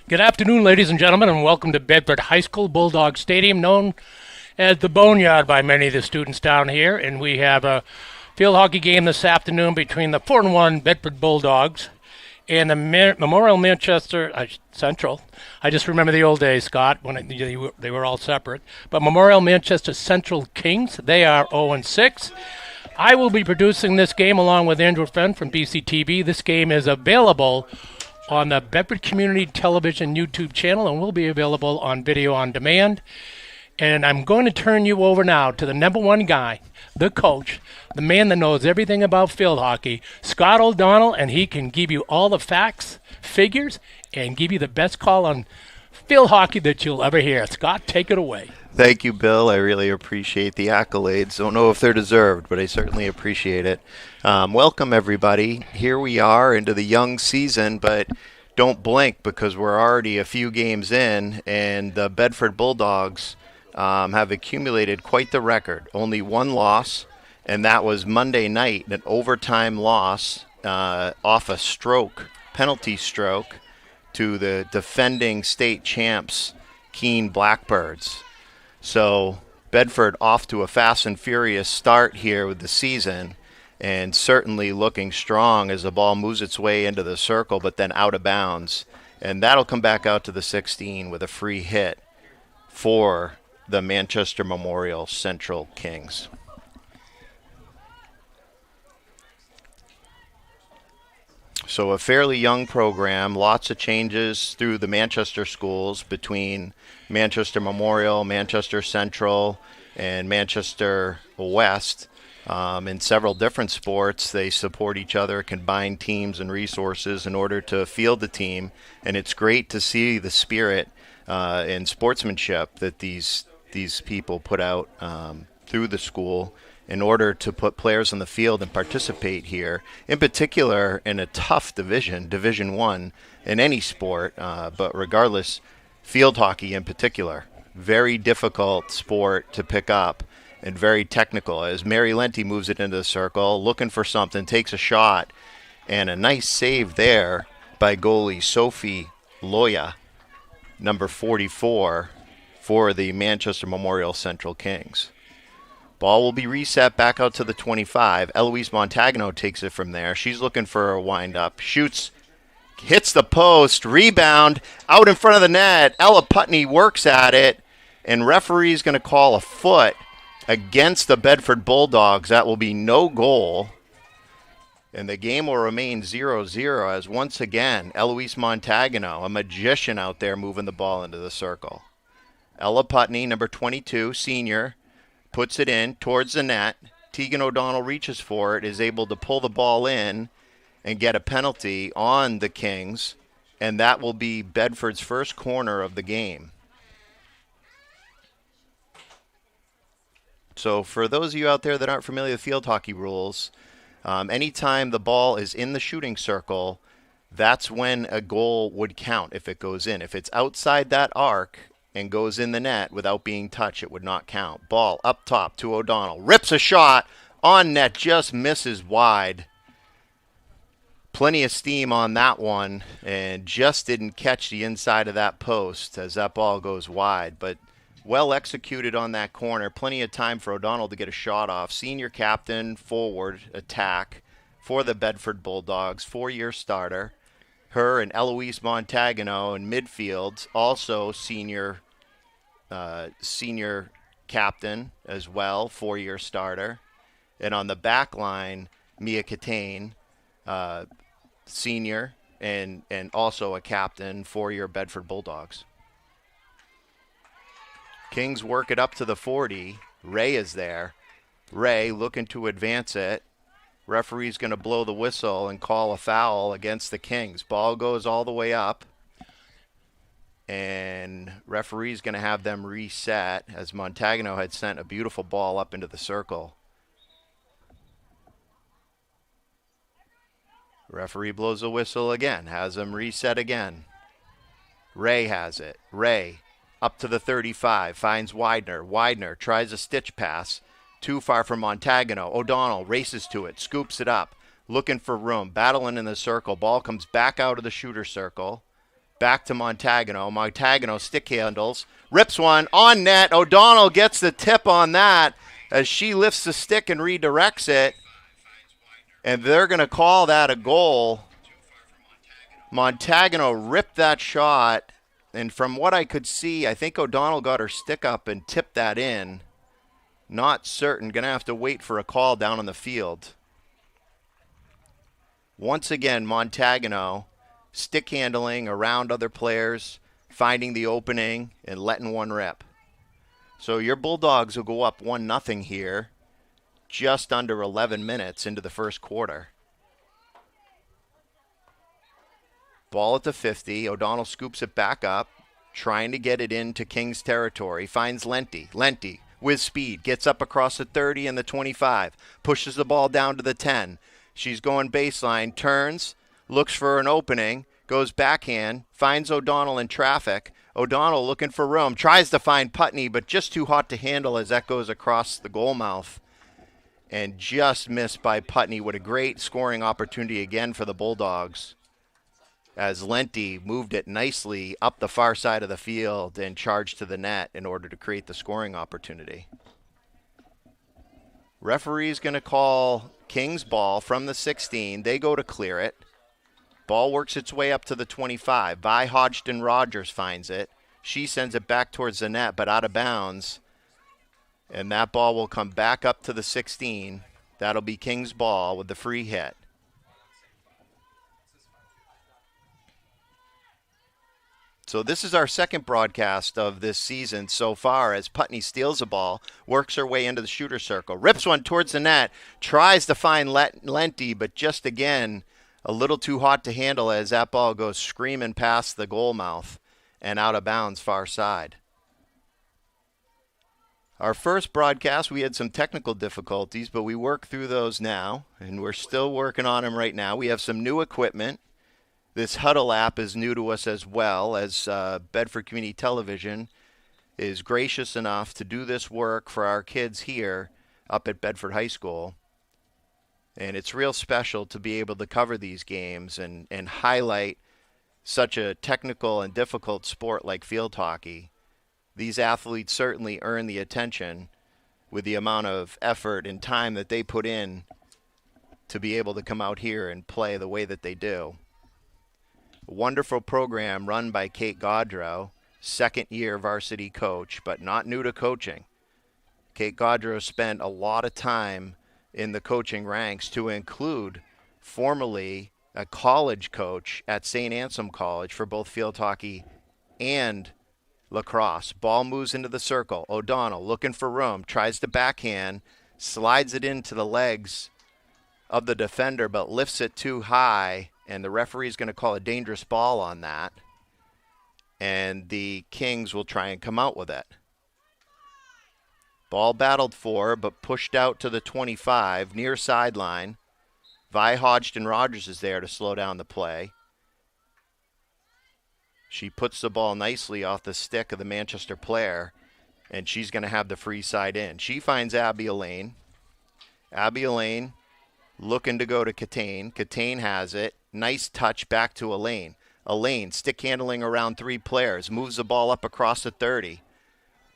Good afternoon, ladies and gentlemen, and welcome to Bedford High School Bulldog Stadium, known as the Boneyard by many of the students down here. And we have a field hockey game this afternoon between the 4-1 Bedford Bulldogs and the Memorial Manchester Central. I just remember the old days, Scott, when they were all separate. But Memorial Manchester Central Kings, they are 0-6. I will be producing this game along with Andrew Fenn from BCTV. This game is available on the Bedford Community Television YouTube channel and will be available on video on demand. And I'm going to turn you over now to the number one guy, the coach, the man that knows everything about field hockey, Scott O'Donnell, and he can give you all the facts, figures, and give you the best call on field hockey that you'll ever hear. Scott, take it away. Thank you, Bill. I really appreciate the accolades. Don't know if they're deserved, but I certainly appreciate it. Welcome, everybody. Here we are into the young season, but don't blink because we're already a few games in, and the Bedford Bulldogs have accumulated quite the record. Only one loss, and that was Monday night, an overtime loss off a penalty stroke, to the defending state champs, Keene Blackbirds. So Bedford off to a fast and furious start here with the season, and certainly looking strong as the ball moves its way into the circle but then out of bounds. And that'll come back out to the 16 with a free hit for the Manchester Memorial Central Kings. So a fairly young program, lots of changes through the Manchester schools between Manchester Memorial, Manchester Central, and Manchester West. In several different sports, they support each other, combine teams and resources in order to field the team. And it's great to see the spirit and sportsmanship that these people put out through the school in order to put players on the field and participate here, in particular in a tough Division I in any sport, but regardless, field hockey in particular. Very difficult sport to pick up and very technical. As Mary Lenti moves it into the circle, looking for something, takes a shot, and a nice save there by goalie Sophie Loya, number 44, for the Manchester Memorial Central Kings. Ball will be reset back out to the 25. Eloise Montagno takes it from there. She's looking for a wind-up. Shoots, hits the post, rebound, out in front of the net. Ella Putney works at it, and referee's going to call a foot against the Bedford Bulldogs. That will be no goal, and the game will remain 0-0 as once again, Eloise Montagno, a magician out there moving the ball into the circle. Ella Putney, number 22, senior, puts it in towards the net. Tegan O'Donnell reaches for it, is able to pull the ball in and get a penalty on the Kings, and that will be Bedford's first corner of the game. So for those of you out there that aren't familiar with field hockey rules, anytime the ball is in the shooting circle, that's when a goal would count if it goes in. If it's outside that arc and goes in the net without being touched, it would not count. Ball up top to O'Donnell. Rips a shot on net, just misses wide. Plenty of steam on that one, and just didn't catch the inside of that post as that ball goes wide. But well executed on that corner. Plenty of time for O'Donnell to get a shot off. Senior captain, forward, attack for the Bedford Bulldogs, 4-year starter. Her and Eloise Montagno in midfield, also senior captain as well, 4-year starter. And on the back line, Mia Catane, senior and also a captain, 4-year Bedford Bulldogs. Kings work it up to the 40. Ray is there. Ray looking to advance it. Referee's going to blow the whistle and call a foul against the Kings. Ball goes all the way up. And referee's going to have them reset as Montagno had sent a beautiful ball up into the circle. Referee blows the whistle again, has them reset again. Ray has it. Ray up to the 35, finds Widener. Widener tries a stitch pass. Too far from Montagno. O'Donnell races to it, scoops it up, looking for room, battling in the circle. Ball comes back out of the shooter circle. Back to Montagano. Montagano stick handles. Rips one on net. O'Donnell gets the tip on that as she lifts the stick and redirects it. And they're going to call that a goal. Montagano ripped that shot. And from what I could see, I think O'Donnell got her stick up and tipped that in. Not certain. Going to have to wait for a call down on the field. Once again, Montagano stick handling around other players, finding the opening, and letting one rip. So your Bulldogs will go up 1-0 here, just under 11 minutes into the first quarter. Ball at the 50. O'Donnell scoops it back up, trying to get it into Kings territory. Finds Lenti. Lenti, with speed, gets up across the 30 and the 25. Pushes the ball down to the 10. She's going baseline, turns, looks for an opening, goes backhand, finds O'Donnell in traffic. O'Donnell looking for room, tries to find Putney, but just too hot to handle as that goes across the goal mouth. And just missed by Putney. What a great scoring opportunity again for the Bulldogs, as Lenti moved it nicely up the far side of the field and charged to the net in order to create the scoring opportunity. Referee's going to call Kings ball from the 16. They go to clear it. Ball works its way up to the 25. Vi Hodgson-Rogers finds it. She sends it back towards the net, but out of bounds. And that ball will come back up to the 16. That'll be Kings ball with the free hit. So this is our second broadcast of this season so far, as Putney steals the ball, works her way into the shooter circle, rips one towards the net, tries to find Lenti, but just again, a little too hot to handle as that ball goes screaming past the goal mouth and out of bounds far side. Our first broadcast, we had some technical difficulties, but we work through those now, and we're still working on them right now. We have some new equipment. This Huddle app is new to us as well, as Bedford Community Television is gracious enough to do this work for our kids here up at Bedford High School. And it's real special to be able to cover these games and highlight such a technical and difficult sport like field hockey. These athletes certainly earn the attention with the amount of effort and time that they put in to be able to come out here and play the way that they do. A wonderful program run by Kate Gaudreau, second-year varsity coach, but not new to coaching. Kate Gaudreau spent a lot of time in the coaching ranks, to include formerly a college coach at St. Anselm College for both field hockey and lacrosse. Ball moves into the circle. O'Donnell looking for room, tries to backhand, slides it into the legs of the defender, but lifts it too high, and the referee is going to call a dangerous ball on that. And the Kings will try and come out with it. Ball battled for, but pushed out to the 25, near sideline. Vi Hodgson-Rogers is there to slow down the play. She puts the ball nicely off the stick of the Manchester player, and she's going to have the free side in. She finds Abby Elaine. Abby Elaine looking to go to Catane. Catane has it. Nice touch back to Elaine. Elaine stick handling around three players. Moves the ball up across the 30.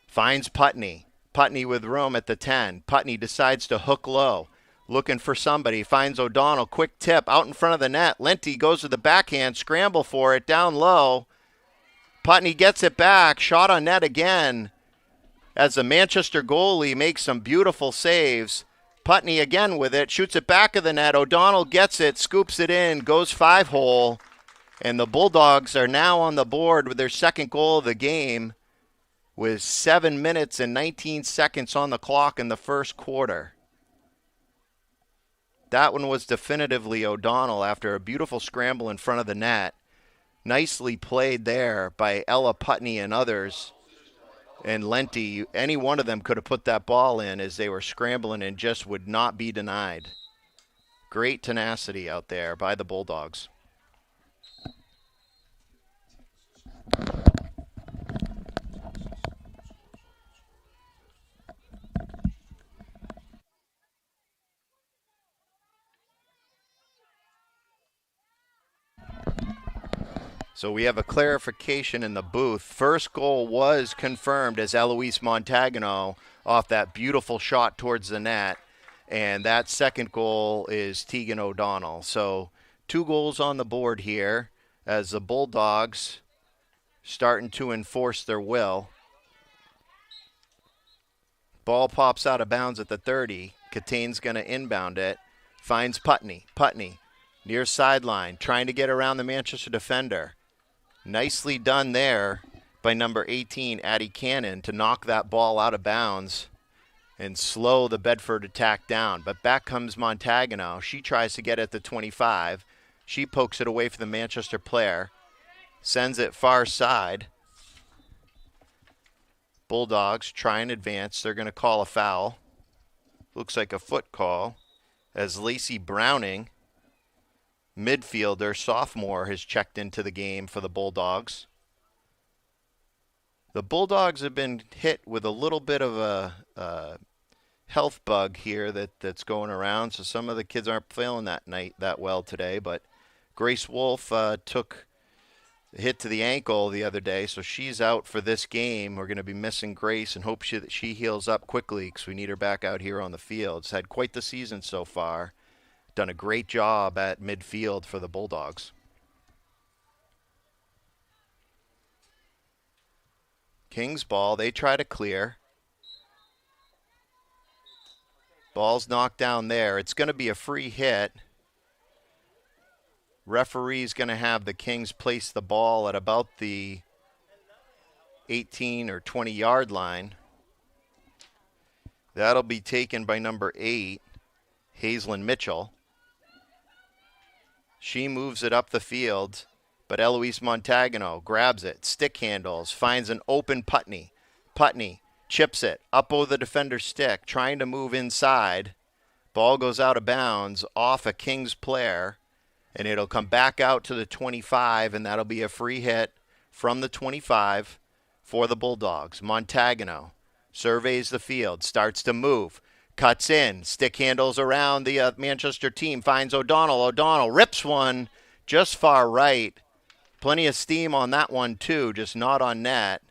Finds Putney. Putney with room at the 10. Putney decides to hook low. Looking for somebody. Finds O'Donnell. Quick tip out in front of the net. Lenti goes to the backhand. Scramble for it. Down low. Putney gets it back. Shot on net again, as the Manchester goalie makes some beautiful saves. Putney again with it. Shoots it back of the net. O'Donnell gets it. Scoops it in. Goes 5-hole. And the Bulldogs are now on the board with their second goal of the game, with 7 minutes and 19 seconds on the clock in the first quarter. That one was definitively O'Donnell after a beautiful scramble in front of the net. Nicely played there by Ella Putney and others. And Lenti, any one of them could have put that ball in as they were scrambling and just would not be denied. Great tenacity out there by the Bulldogs. So we have a clarification in the booth. First goal was confirmed as Eloise Montagano off that beautiful shot towards the net. And that second goal is Tegan O'Donnell. So 2 goals on the board here as the Bulldogs starting to enforce their will. Ball pops out of bounds at the 30. Catane's going to inbound it. Finds Putney. Putney near sideline, trying to get around the Manchester defender. Nicely done there by number 18, Addie Cannon, to knock that ball out of bounds and slow the Bedford attack down. But back comes Montagano. She tries to get at the 25. She pokes it away from the Manchester player. Sends it far side. Bulldogs try and advance. They're going to call a foul. Looks like a foot call as Lacey Browning, midfielder, sophomore, has checked into the game for the Bulldogs. The Bulldogs have been hit with a little bit of a health bug here that's going around, so some of the kids aren't feeling that well today. But Grace Wolf took a hit to the ankle the other day, so she's out for this game. We're going to be missing Grace and hope that she heals up quickly because we need her back out here on the field. She's had quite the season so far. Done a great job at midfield for the Bulldogs. Kings ball, they try to clear. Ball's knocked down there. It's going to be a free hit. Referee's going to have the Kings place the ball at about the 18 or 20 yard line. That'll be taken by number 8, Hazelyn Mitchell. She moves it up the field, but Eloise Montagano grabs it, stick handles, finds an open Putney. Putney chips it up over the defender's stick, trying to move inside. Ball goes out of bounds off a Kings player, and it'll come back out to the 25, and that'll be a free hit from the 25 for the Bulldogs. Montagano surveys the field, starts to move. Cuts in, stick handles around the Manchester team, finds O'Donnell. O'Donnell rips one just far right. Plenty of steam on that one too, just not on net.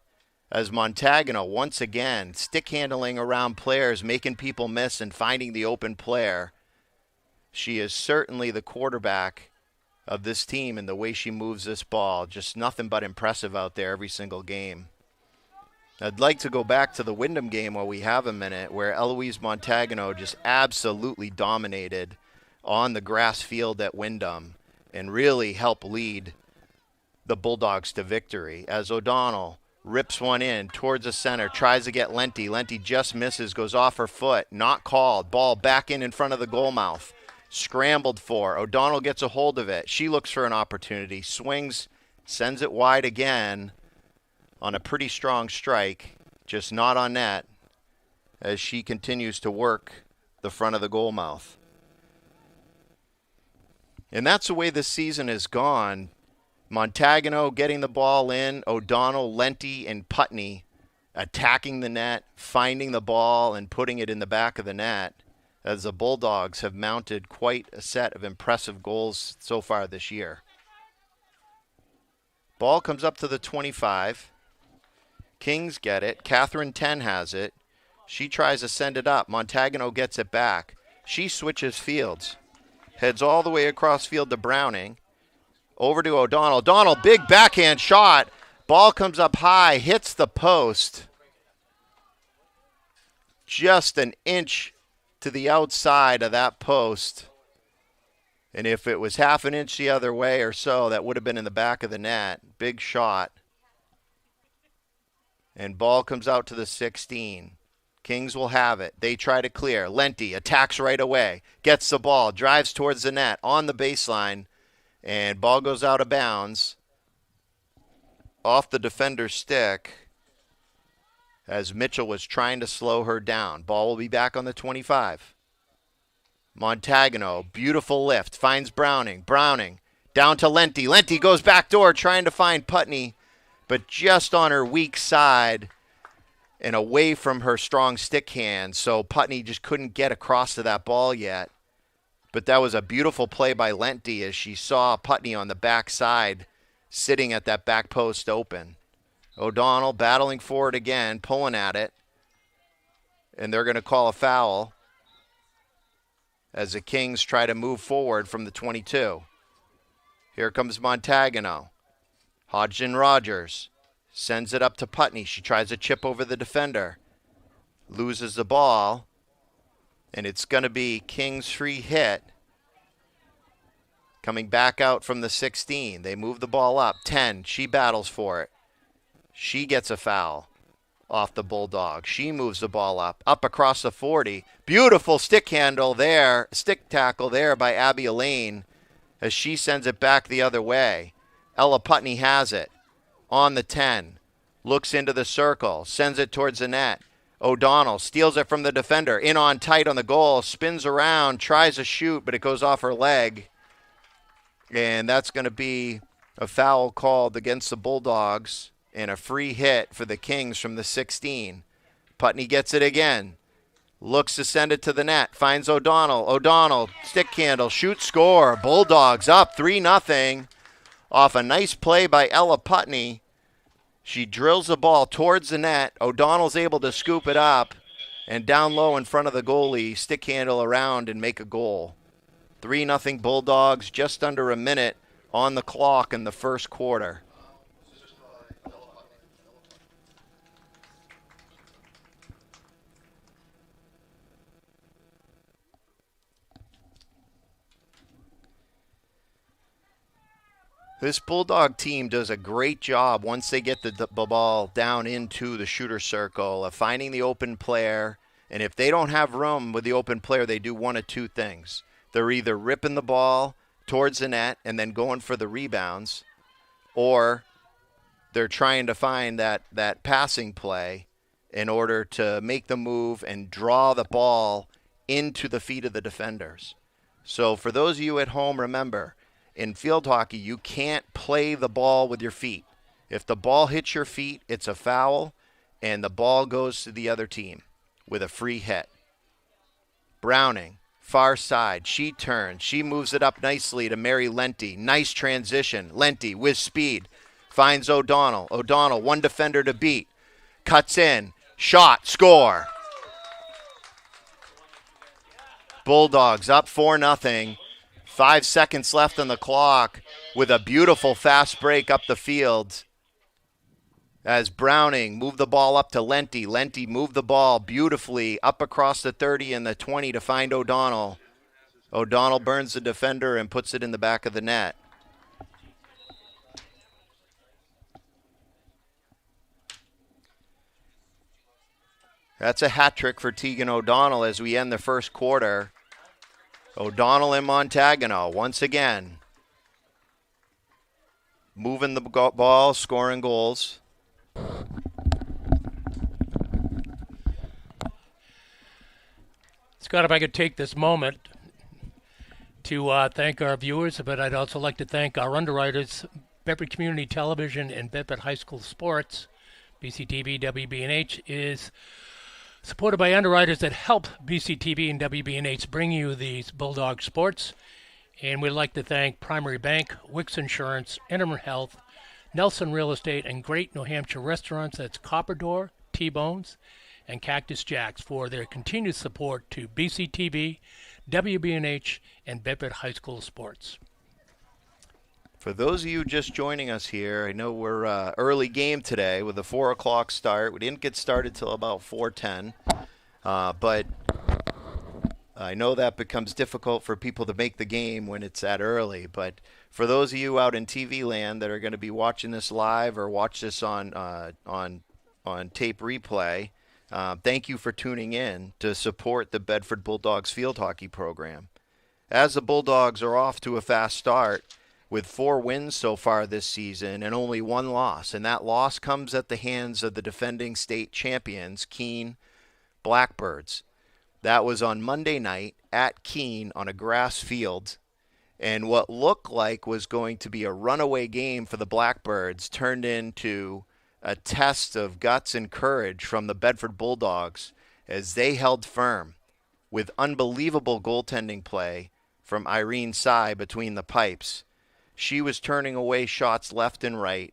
As Montagano once again stick handling around players, making people miss and finding the open player. She is certainly the quarterback of this team in the way she moves this ball. Just nothing but impressive out there every single game. I'd like to go back to the Wyndham game while we have a minute, where Eloise Montagano just absolutely dominated on the grass field at Wyndham and really helped lead the Bulldogs to victory. As O'Donnell rips one in towards the center, tries to get Lenti. Lenti just misses, goes off her foot, not called. Ball back in front of the goal mouth. Scrambled for. O'Donnell gets a hold of it. She looks for an opportunity, swings, sends it wide again on a pretty strong strike, just not on net, as she continues to work the front of the goal mouth. And that's the way this season has gone. Montagano getting the ball in, O'Donnell, Lenti, and Putney attacking the net, finding the ball, and putting it in the back of the net, as the Bulldogs have mounted quite a set of impressive goals so far this year. Ball comes up to the 25. Kings get it. Catherine Ten has it. She tries to send it up. Montagano gets it back. She switches fields. Heads all the way across field to Browning. Over to O'Donnell. O'Donnell, big backhand shot. Ball comes up high, hits the post. Just an inch to the outside of that post. And if it was half an inch the other way or so, that would have been in the back of the net. Big shot. And ball comes out to the 16. Kings will have it. They try to clear. Lenti attacks right away. Gets the ball. Drives towards the net on the baseline. And ball goes out of bounds. Off the defender's stick. As Mitchell was trying to slow her down. Ball will be back on the 25. Montagano, beautiful lift. Finds Browning. Browning down to Lenti. Lenti goes back door trying to find Putney, but just on her weak side and away from her strong stick hand. So Putney just couldn't get across to that ball yet. But that was a beautiful play by Lenti as she saw Putney on the backside sitting at that back post open. O'Donnell battling for it again, pulling at it. And they're going to call a foul as the Kings try to move forward from the 22. Here comes Montagano. Hodgson Rogers sends it up to Putney. She tries to chip over the defender. Loses the ball. And it's going to be Kings free hit. Coming back out from the 16. They move the ball up. 10. She battles for it. She gets a foul off the Bulldog. She moves the ball up across the 40. Beautiful stick tackle there by Abby Elaine as she sends it back the other way. Ella Putney has it on the 10. Looks into the circle, sends it towards the net. O'Donnell steals it from the defender, in on tight on the goal, spins around, tries to shoot, but it goes off her leg. And that's going to be a foul called against the Bulldogs and a free hit for the Kings from the 16. Putney gets it again. Looks to send it to the net. Finds O'Donnell. O'Donnell, stick handle, shoot, score. Bulldogs up 3-0 off a nice play by Ella Putney. She drills the ball towards the net. O'Donnell's able to scoop it up and down low in front of the goalie, stick handle around and make a goal. 3-0 Bulldogs, just under a minute on the clock in the first quarter. This Bulldog team does a great job once they get the ball down into the shooter circle of finding the open player. And if they don't have room with the open player, they do one of two things. They're either ripping the ball towards the net and then going for the rebounds, or they're trying to find that passing play in order to make the move and draw the ball into the feet of the defenders. So for those of you at home, remember, in field hockey, you can't play the ball with your feet. If the ball hits your feet, it's a foul, and the ball goes to the other team with a free hit. Browning, far side. She turns. She moves it up nicely to Mary Lenti. Nice transition. Lenti with speed. Finds O'Donnell. O'Donnell, one defender to beat. Cuts in. Shot. Score. Bulldogs up 4-0. 5 seconds left on the clock with a beautiful fast break up the field as Browning moved the ball up to Lenti. Lenti moved the ball beautifully up across the 30 and the 20 to find O'Donnell. O'Donnell burns the defender and puts it in the back of the net. That's a hat trick for Tegan O'Donnell as we end the first quarter. O'Donnell and Montagano once again moving the ball, scoring goals. Scott, if I could take this moment to thank our viewers, but I'd also like to thank our underwriters, Bedford Community Television and Bedford High School Sports. BCTV, WBNH is supported by underwriters that help BCTV and WBNH bring you these Bulldog sports. And we'd like to thank Primary Bank, Wicks Insurance, Interim Health, Nelson Real Estate, and great New Hampshire restaurants, that's Copper Door, T-Bones, and Cactus Jacks, for their continued support to BCTV, WBNH, and Bedford High School Sports. For those of you just joining us here, I know we're early game today with a 4 o'clock start. We didn't get started till about 4:10, but I know that becomes difficult for people to make the game when it's that early. But for those of you out in TV land that are going to be watching this live or watch this on tape replay, thank you for tuning in to support the Bedford Bulldogs field hockey program. As the Bulldogs are off to a fast start, with 4 wins so far this season and only 1 loss. And that loss comes at the hands of the defending state champions, Keene Blackbirds. That was on Monday night at Keene on a grass field. And what looked like was going to be a runaway game for the Blackbirds turned into a test of guts and courage from the Bedford Bulldogs as they held firm with unbelievable goaltending play from Irene Sy between the pipes. She was turning away shots left and right,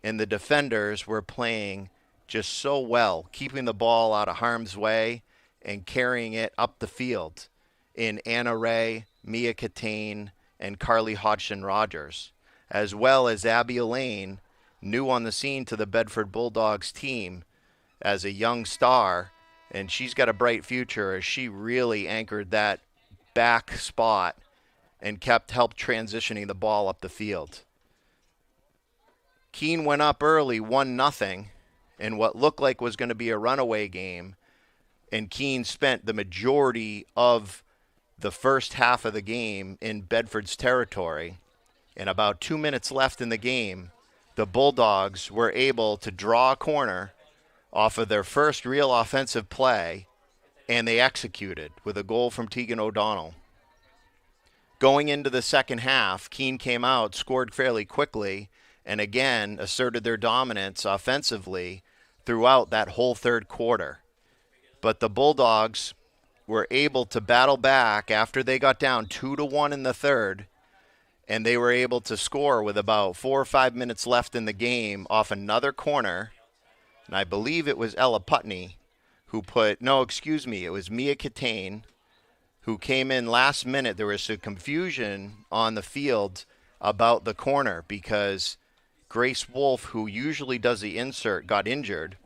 and the defenders were playing just so well, keeping the ball out of harm's way and carrying it up the field in Anna Ray, Mia Catane, and Carly Hodgson-Rogers, as well as Abby Elaine, new on the scene to the Bedford Bulldogs team as a young star, and she's got a bright future as she really anchored that back spot and helped transitioning the ball up the field. Keene went up early 1-0 in what looked like was going to be a runaway game, and Keene spent the majority of the first half of the game in Bedford's territory. And about 2 minutes left in the game, the Bulldogs were able to draw a corner off of their first real offensive play, and they executed with a goal from Tegan O'Donnell. Going into the second half, Keene came out, scored fairly quickly, and again asserted their dominance offensively throughout that whole third quarter. But the Bulldogs were able to battle back after they got down 2-1 in the third, and they were able to score with about 4 or 5 minutes left in the game off another corner. And I believe it was Ella Putney who it was Mia Catane who came in last minute. There was some confusion on the field about the corner because Grace Wolf, who usually does the insert, got injured.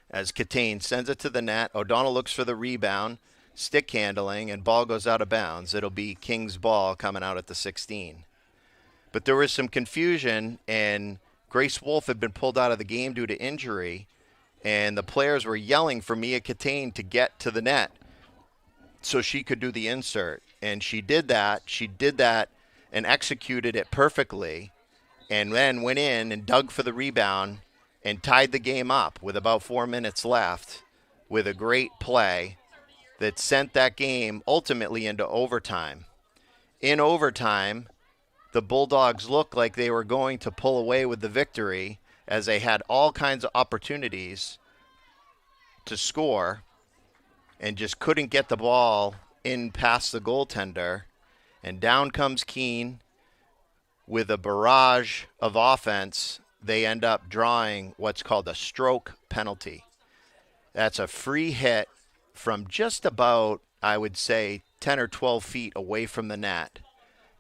As Catane sends it to the net, O'Donnell looks for the rebound, stick handling, and ball goes out of bounds. It'll be King's ball coming out at the 16. But there was some confusion, and Grace Wolf had been pulled out of the game due to injury, and the players were yelling for Mia Catane to get to the net so she could do the insert. And she did that. She did that and executed it perfectly, and then went in and dug for the rebound and tied the game up with about 4 minutes left with a great play that sent that game ultimately into overtime. In overtime, the Bulldogs looked like they were going to pull away with the victory as they had all kinds of opportunities to score and just couldn't get the ball in past the goaltender. And down comes Keene with a barrage of offense. They end up drawing what's called a stroke penalty. That's a free hit from just about, I would say, 10 or 12 feet away from the net.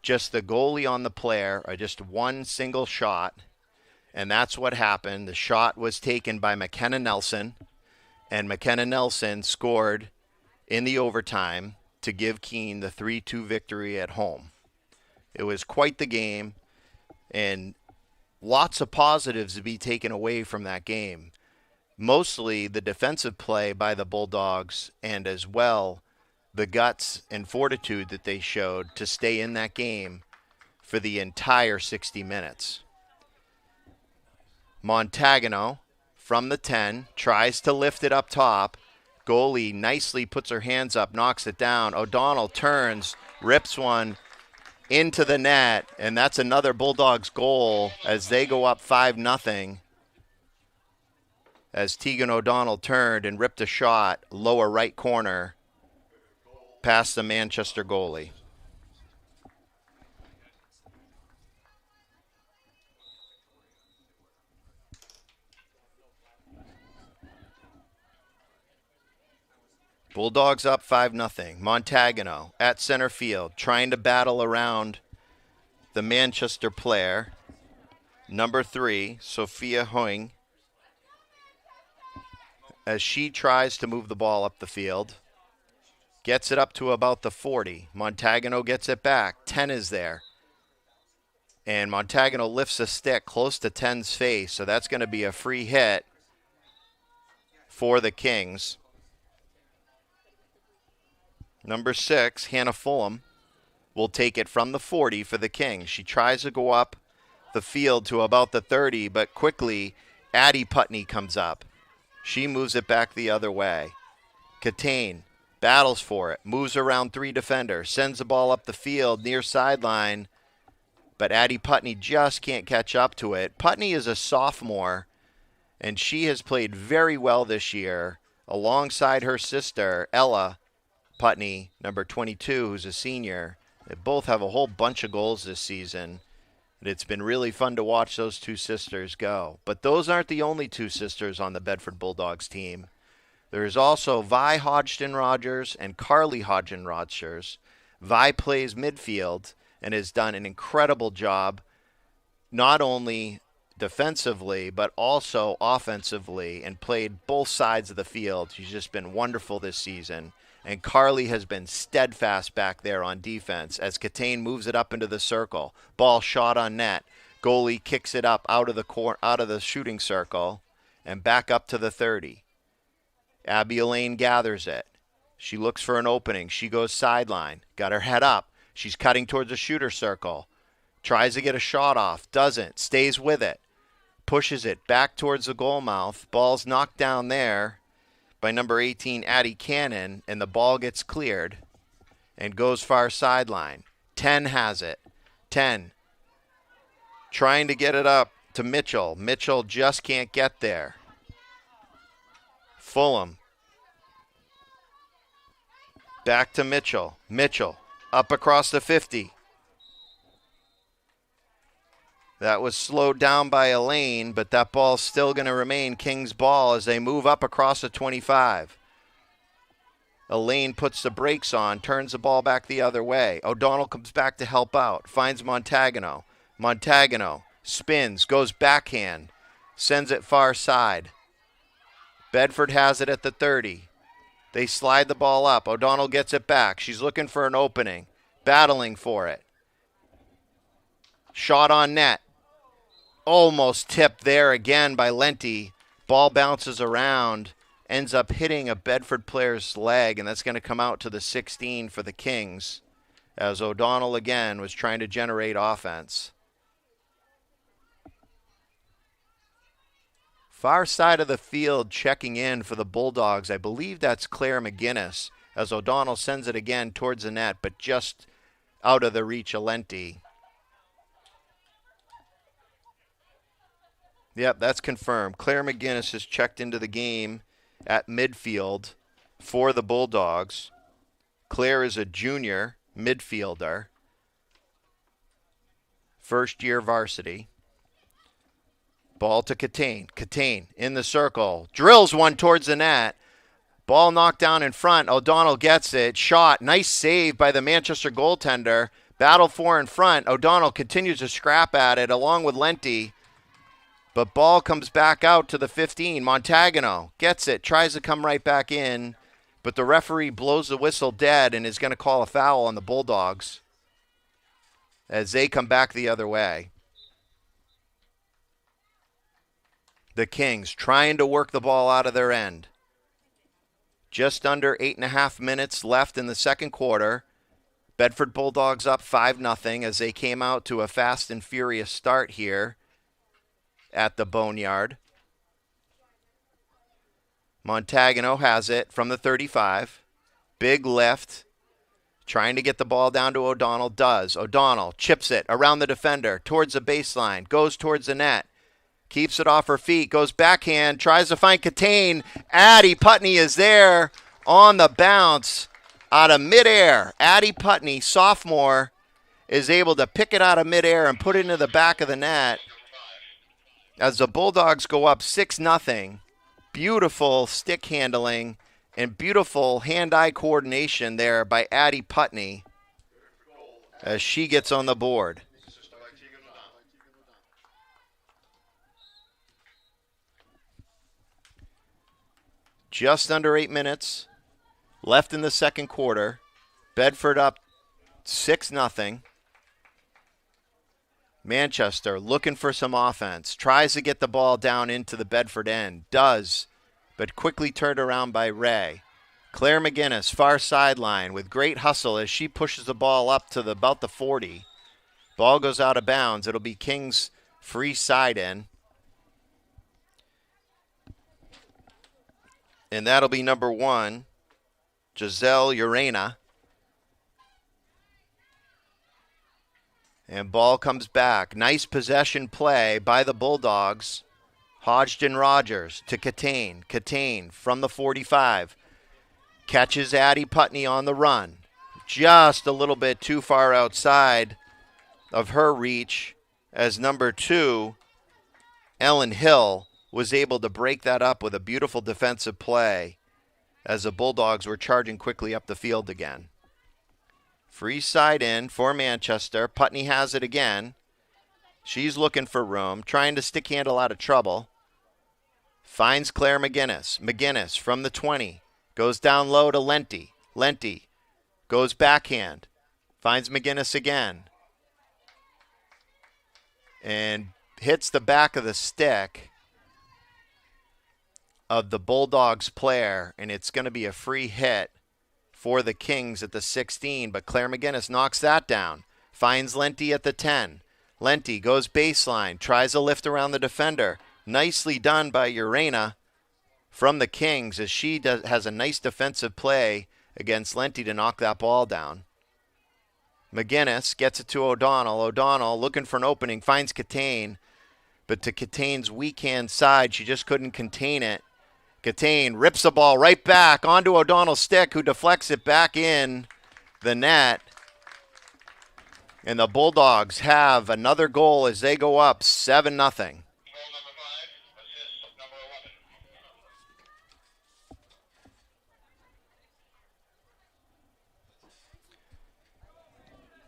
Just the goalie on the player, or just one single shot, and that's what happened. The shot was taken by McKenna Nelson, and McKenna Nelson scored in the overtime to give Keene the 3-2 victory at home. It was quite the game, and lots of positives to be taken away from that game. Mostly the defensive play by the Bulldogs, and as well the guts and fortitude that they showed to stay in that game for the entire 60 minutes. Montagano from the 10 tries to lift it up top. Goalie nicely puts her hands up, knocks it down. O'Donnell turns, rips one into the net, and that's another Bulldogs goal as they go up 5-0. As Tegan O'Donnell turned and ripped a shot lower right corner past the Manchester goalie. Bulldogs up 5-0. Montagano at center field, trying to battle around the Manchester player. Number 3, Sophia Hoing, as she tries to move the ball up the field. Gets it up to about the 40. Montagano gets it back. 10 is there. And Montagano lifts a stick close to 10's face, so that's going to be a free hit for the Kings. Number 6, Hannah Fulham, will take it from the 40 for the Kings. She tries to go up the field to about the 30, but quickly Addie Putney comes up. She moves it back the other way. Catane battles for it, moves around 3 defenders, sends the ball up the field near sideline, but Addie Putney just can't catch up to it. Putney is a sophomore, and she has played very well this year alongside her sister, Ella Putney, number 22, who's a senior, They both have a whole bunch of goals this season. And it's been really fun to watch those two sisters go. But those aren't the only two sisters on the Bedford Bulldogs team. There's also Vi Hodgson-Rogers and Carly Hodgson-Rogers. Vi plays midfield and has done an incredible job, not only defensively, but also offensively, and played both sides of the field. She's just been wonderful this season. And Carly has been steadfast back there on defense as Catane moves it up into the circle. Ball shot on net. Goalie kicks it up out of the shooting circle and back up to the 30. Abby Elaine gathers it. She looks for an opening. She goes sideline. Got her head up. She's cutting towards the shooter circle. Tries to get a shot off. Doesn't. Stays with it. Pushes it back towards the goal mouth. Ball's knocked down there by number 18, Addie Cannon, and the ball gets cleared and goes far sideline. 10 has it. 10. Trying to get it up to Mitchell. Mitchell just can't get there. Fulham. Back to Mitchell. Mitchell up across the 50. That was slowed down by Elaine, but that ball's still going to remain King's ball as they move up across the 25. Elaine puts the brakes on, turns the ball back the other way. O'Donnell comes back to help out, finds Montagano. Montagano spins, goes backhand, sends it far side. Bedford has it at the 30. They slide the ball up. O'Donnell gets it back. She's looking for an opening, battling for it. Shot on net. Almost tipped there again by Lenti. Ball bounces around, ends up hitting a Bedford player's leg, and that's going to come out to the 16 for the Kings as O'Donnell again was trying to generate offense. Far side of the field checking in for the Bulldogs. I believe that's Claire McGinnis as O'Donnell sends it again towards the net, but just out of the reach of Lenti. Yep, that's confirmed. Claire McGinnis has checked into the game at midfield for the Bulldogs. Claire is a junior midfielder. First year varsity. Ball to Catane. Catane in the circle. Drills one towards the net. Ball knocked down in front. O'Donnell gets it. Shot. Nice save by the Manchester goaltender. Battle for in front. O'Donnell continues to scrap at it along with Lenti. But ball comes back out to the 15. Montagano gets it, tries to come right back in, but the referee blows the whistle dead and is going to call a foul on the Bulldogs as they come back the other way. The Kings trying to work the ball out of their end. Just under 8.5 minutes left in the second quarter. Bedford Bulldogs up 5-0 as they came out to a fast and furious start here at the Boneyard. Montagano has it from the 35. Big lift. Trying to get the ball down to O'Donnell. Does. O'Donnell chips it around the defender towards the baseline. Goes towards the net. Keeps it off her feet. Goes backhand. Tries to find Catane. Addie Putney is there on the bounce out of midair. Addie Putney, sophomore, is able to pick it out of midair and put it into the back of the net. As the Bulldogs go up 6-0, beautiful stick handling and beautiful hand-eye coordination there by Addie Putney as she gets on the board. Just under 8 minutes left in the second quarter. Bedford up 6-0. Manchester looking for some offense. Tries to get the ball down into the Bedford end. Does, but quickly turned around by Ray. Claire McGinnis, far sideline with great hustle as she pushes the ball up to about the 40. Ball goes out of bounds. It'll be Kings free side in. And that'll be number 1, Giselle Urena. And ball comes back. Nice possession play by the Bulldogs. Hodgson-Rogers to Catane. Catane from the 45. Catches Addie Putney on the run. just a little bit too far outside of her reach as number 2, Ellen Hill, was able to break that up with a beautiful defensive play as the Bulldogs were charging quickly up the field again. Free side in for Manchester. Putney has it again. She's looking for room, trying to stick handle out of trouble. Finds Claire McGinnis. McGinnis from the 20. Goes down low to Lenti. Lenti goes backhand. Finds McGinnis again. And hits the back of the stick of the Bulldogs player. And it's going to be a free hit for the Kings at the 16. But Claire McGinnis knocks that down. Finds Lenti at the 10. Lenti goes baseline. Tries a lift around the defender. Nicely done by Urena from the Kings as she has a nice defensive play against Lenti to knock that ball down. McGinnis gets it to O'Donnell. O'Donnell looking for an opening, finds Catane, but to Catane's weak hand side, she just couldn't contain it. Catane rips the ball right back onto O'Donnell's stick, who deflects it back in the net. And the Bulldogs have another goal as they go up 7-0.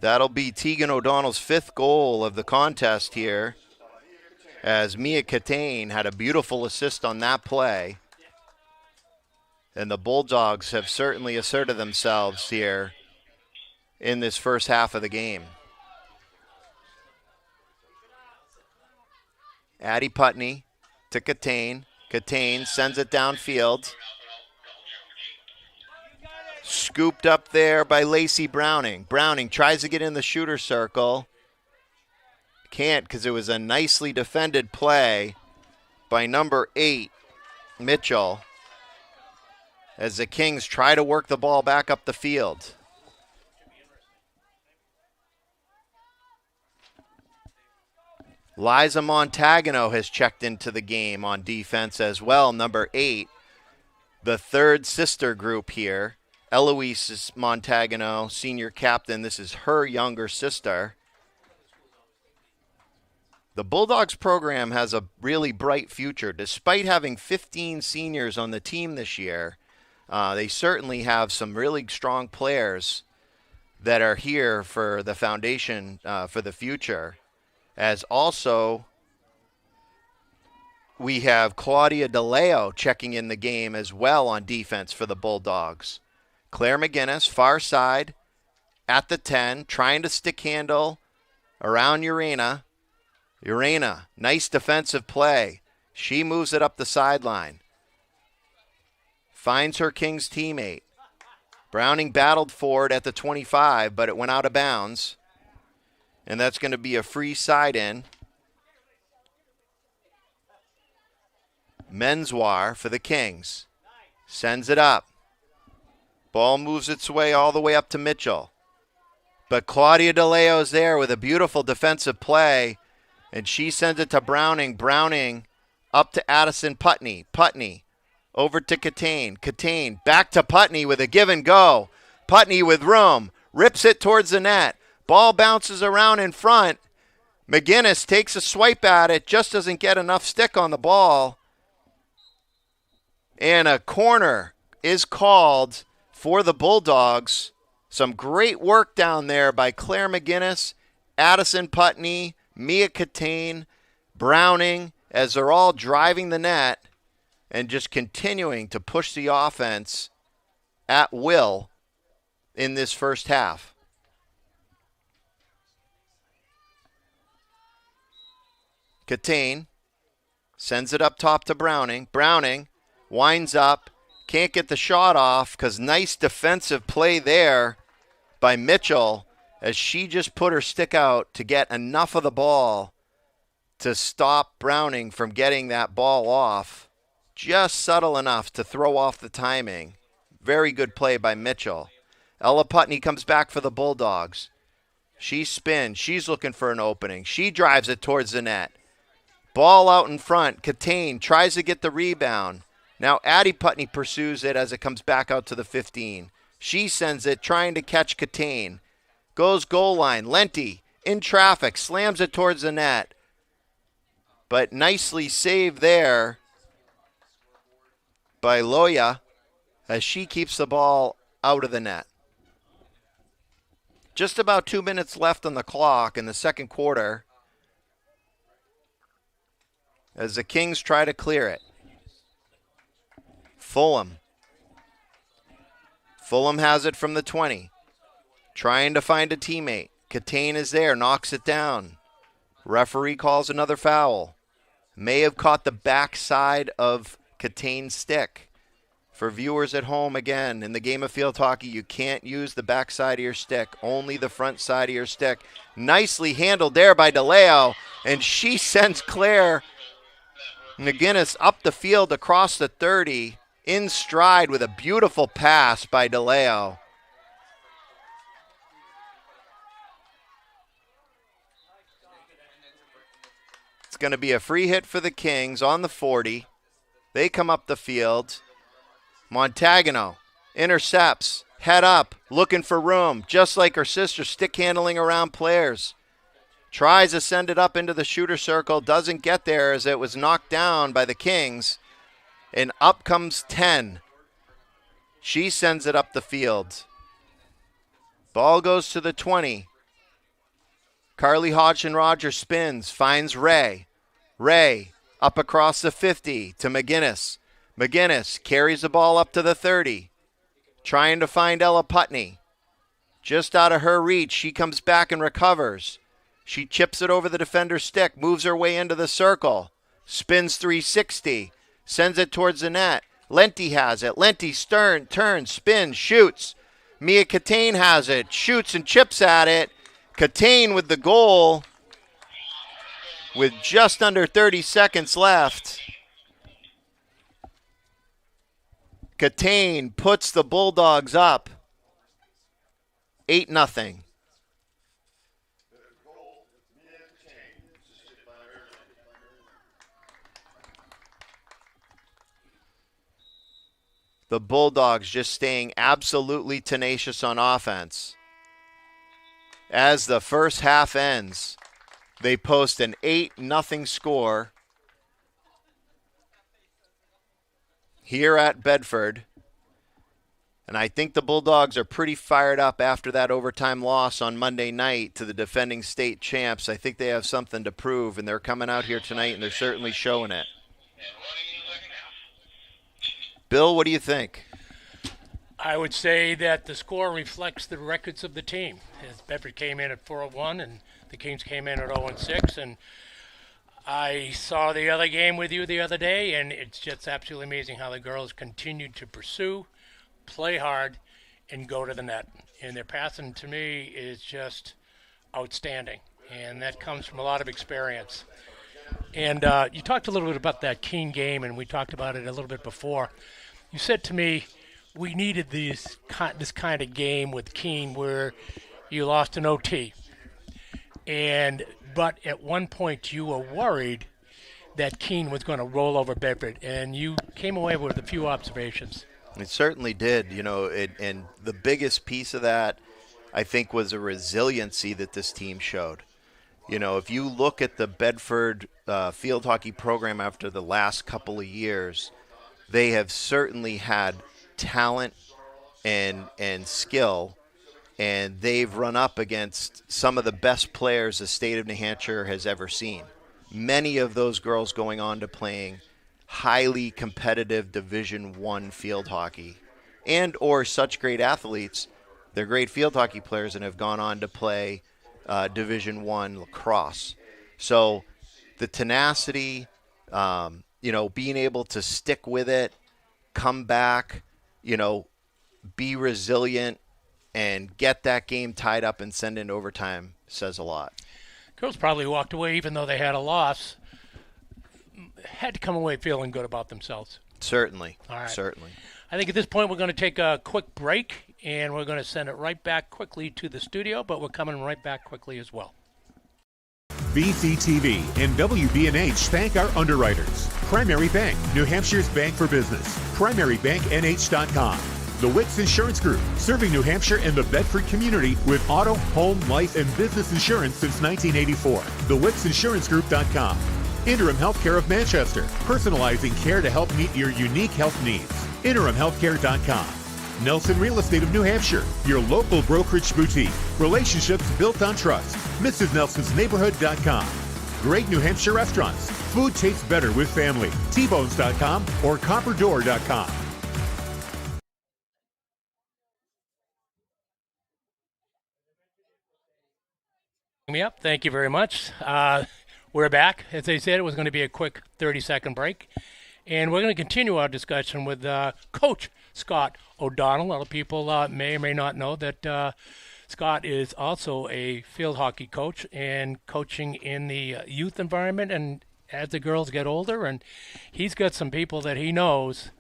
That'll be Tegan O'Donnell's 5th goal of the contest here, as Mia Catane had a beautiful assist on that play. And the Bulldogs have certainly asserted themselves here in this first half of the game. Addie Putney to Catane. Catane sends it downfield. Scooped up there by Lacey Browning. Browning tries to get in the shooter circle. Can't because it was a nicely defended play by number 8, Mitchell, as the Kings try to work the ball back up the field. Liza Montagano has checked into the game on defense as well, number 8. The third sister group here. Eloise Montagano, senior captain. This is her younger sister. The Bulldogs program has a really bright future. Despite having 15 seniors on the team this year, they certainly have some really strong players that are here for the foundation for the future. As also, we have Claudia DeLeo checking in the game as well on defense for the Bulldogs. Claire McGinnis, far side, at the 10, trying to stick handle around Urena. Urena, nice defensive play. She moves it up the sideline. Finds her Kings teammate. Browning battled for it at the 25, but it went out of bounds. And that's going to be a free side in. Menswar for the Kings. Sends it up. Ball moves its way all the way up to Mitchell. But Claudia DeLeo is there with a beautiful defensive play. And she sends it to Browning. Browning up to Addison Putney. Putney over to Catane. Catane back to Putney with a give and go. Putney with room. Rips it towards the net. Ball bounces around in front. McGinnis takes a swipe at it. Just doesn't get enough stick on the ball. And a corner is called for the Bulldogs. Some great work down there by Claire McGinnis, Addison Putney, Mia Catane, Browning, as they're all driving the net and just continuing to push the offense at will in this first half. Catane sends it up top to Browning. Browning winds up. Can't get the shot off because nice defensive play there by Mitchell as she just put her stick out to get enough of the ball to stop Browning from getting that ball off. Just subtle enough to throw off the timing. Very good play by Mitchell. Ella Putney comes back for the Bulldogs. She spins. She's looking for an opening. She drives it towards the net. Ball out in front. Catane tries to get the rebound. Now Addie Putney pursues it as it comes back out to the 15. She sends it, trying to catch Katane. Goes goal line. Lenti in traffic, slams it towards the net. But nicely saved there by Loya as she keeps the ball out of the net. Just about 2 minutes left on the clock in the second quarter as the Kings try to clear it. Fulham has it from the 20. Trying to find a teammate. Katane is there, knocks it down. Referee calls another foul. May have caught the backside of Katane's stick. For viewers at home, again, in the game of field hockey, you can't use the backside of your stick, only the front side of your stick. Nicely handled there by DeLeo, and she sends Claire McGinnis up the field across the 30, in stride with a beautiful pass by DeLeo. It's going to be a free hit for the Kings on the 40. They come up the field. Montagano intercepts, head up, looking for room, just like her sister, stick handling around players. Tries to send it up into the shooter circle, doesn't get there as it was knocked down by the Kings. And up comes 10. She sends it up the field. Ball goes to the 20. Carly Hodgson-Rogers spins, finds Ray. Ray up across the 50 to McGinnis. McGinnis carries the ball up to the 30. Trying to find Ella Putney. Just out of her reach, she comes back and recovers. She chips it over the defender's stick, moves her way into the circle. Spins 360. Sends it towards the net. Lenti has it. Lenti turns, spins, shoots. Mia Katane has it. Shoots and chips at it. Katane with the goal with just under 30 seconds left. Katane puts the Bulldogs up 8-0. The Bulldogs just staying absolutely tenacious on offense. As the first half ends, they post an 8-0 score here at Bedford. And I think the Bulldogs are pretty fired up after that overtime loss on Monday night to the defending state champs. I think they have something to prove, and they're coming out here tonight, and they're certainly showing it. Bill, what do you think? I would say that the score reflects the records of the team. As Bedford came in at 4-1, and the Kings came in at 0-6, and I saw the other game with you the other day, and it's just absolutely amazing how the girls continued to pursue, play hard, and go to the net. And their passing, to me, is just outstanding, and that comes from a lot of experience. And you talked a little bit about that Keene game, and we talked about it a little bit before. You said to me, we needed this kind of game with Keene where you lost an OT. But at one point you were worried that Keene was going to roll over Bedford, and you came away with a few observations. It certainly did, and the biggest piece of that, I think, was a resiliency that this team showed. If you look at the Bedford field hockey program after the last couple of years, they have certainly had talent and skill, and they've run up against some of the best players the state of New Hampshire has ever seen. Many of those girls going on to playing highly competitive Division I field hockey, and or such great athletes. They're great field hockey players and have gone on to play Division I lacrosse. So the tenacity, being able to stick with it, come back, be resilient, and get that game tied up and send into overtime says a lot. Girls probably walked away, even though they had a loss, had to come away feeling good about themselves. Certainly. All right. Certainly. I think at this point we're going to take a quick break, and we're going to send it right back quickly to the studio, but we're coming right back quickly as well. BCTV and WBNH thank our underwriters. Primary Bank, New Hampshire's bank for business. PrimaryBankNH.com. The Wicks Insurance Group, serving New Hampshire and the Bedford community with auto, home, life, and business insurance since 1984. TheWicksInsuranceGroup.com. Interim Healthcare of Manchester, personalizing care to help meet your unique health needs. InterimHealthcare.com. Nelson Real Estate of New Hampshire, your local brokerage boutique. Relationships built on trust. MrsNelsonsNeighborhood.com. Great New Hampshire restaurants. Food tastes better with family. Tbones.com or Copperdoor.com. Me up. Thank you very much. We're back. As I said, it was going to be a quick 30-second break. And we're going to continue our discussion with Coach Scott O'Donnell. A lot of people may or may not know that Scott is also a field hockey coach and coaching in the youth environment and as the girls get older. And he's got some people that he knows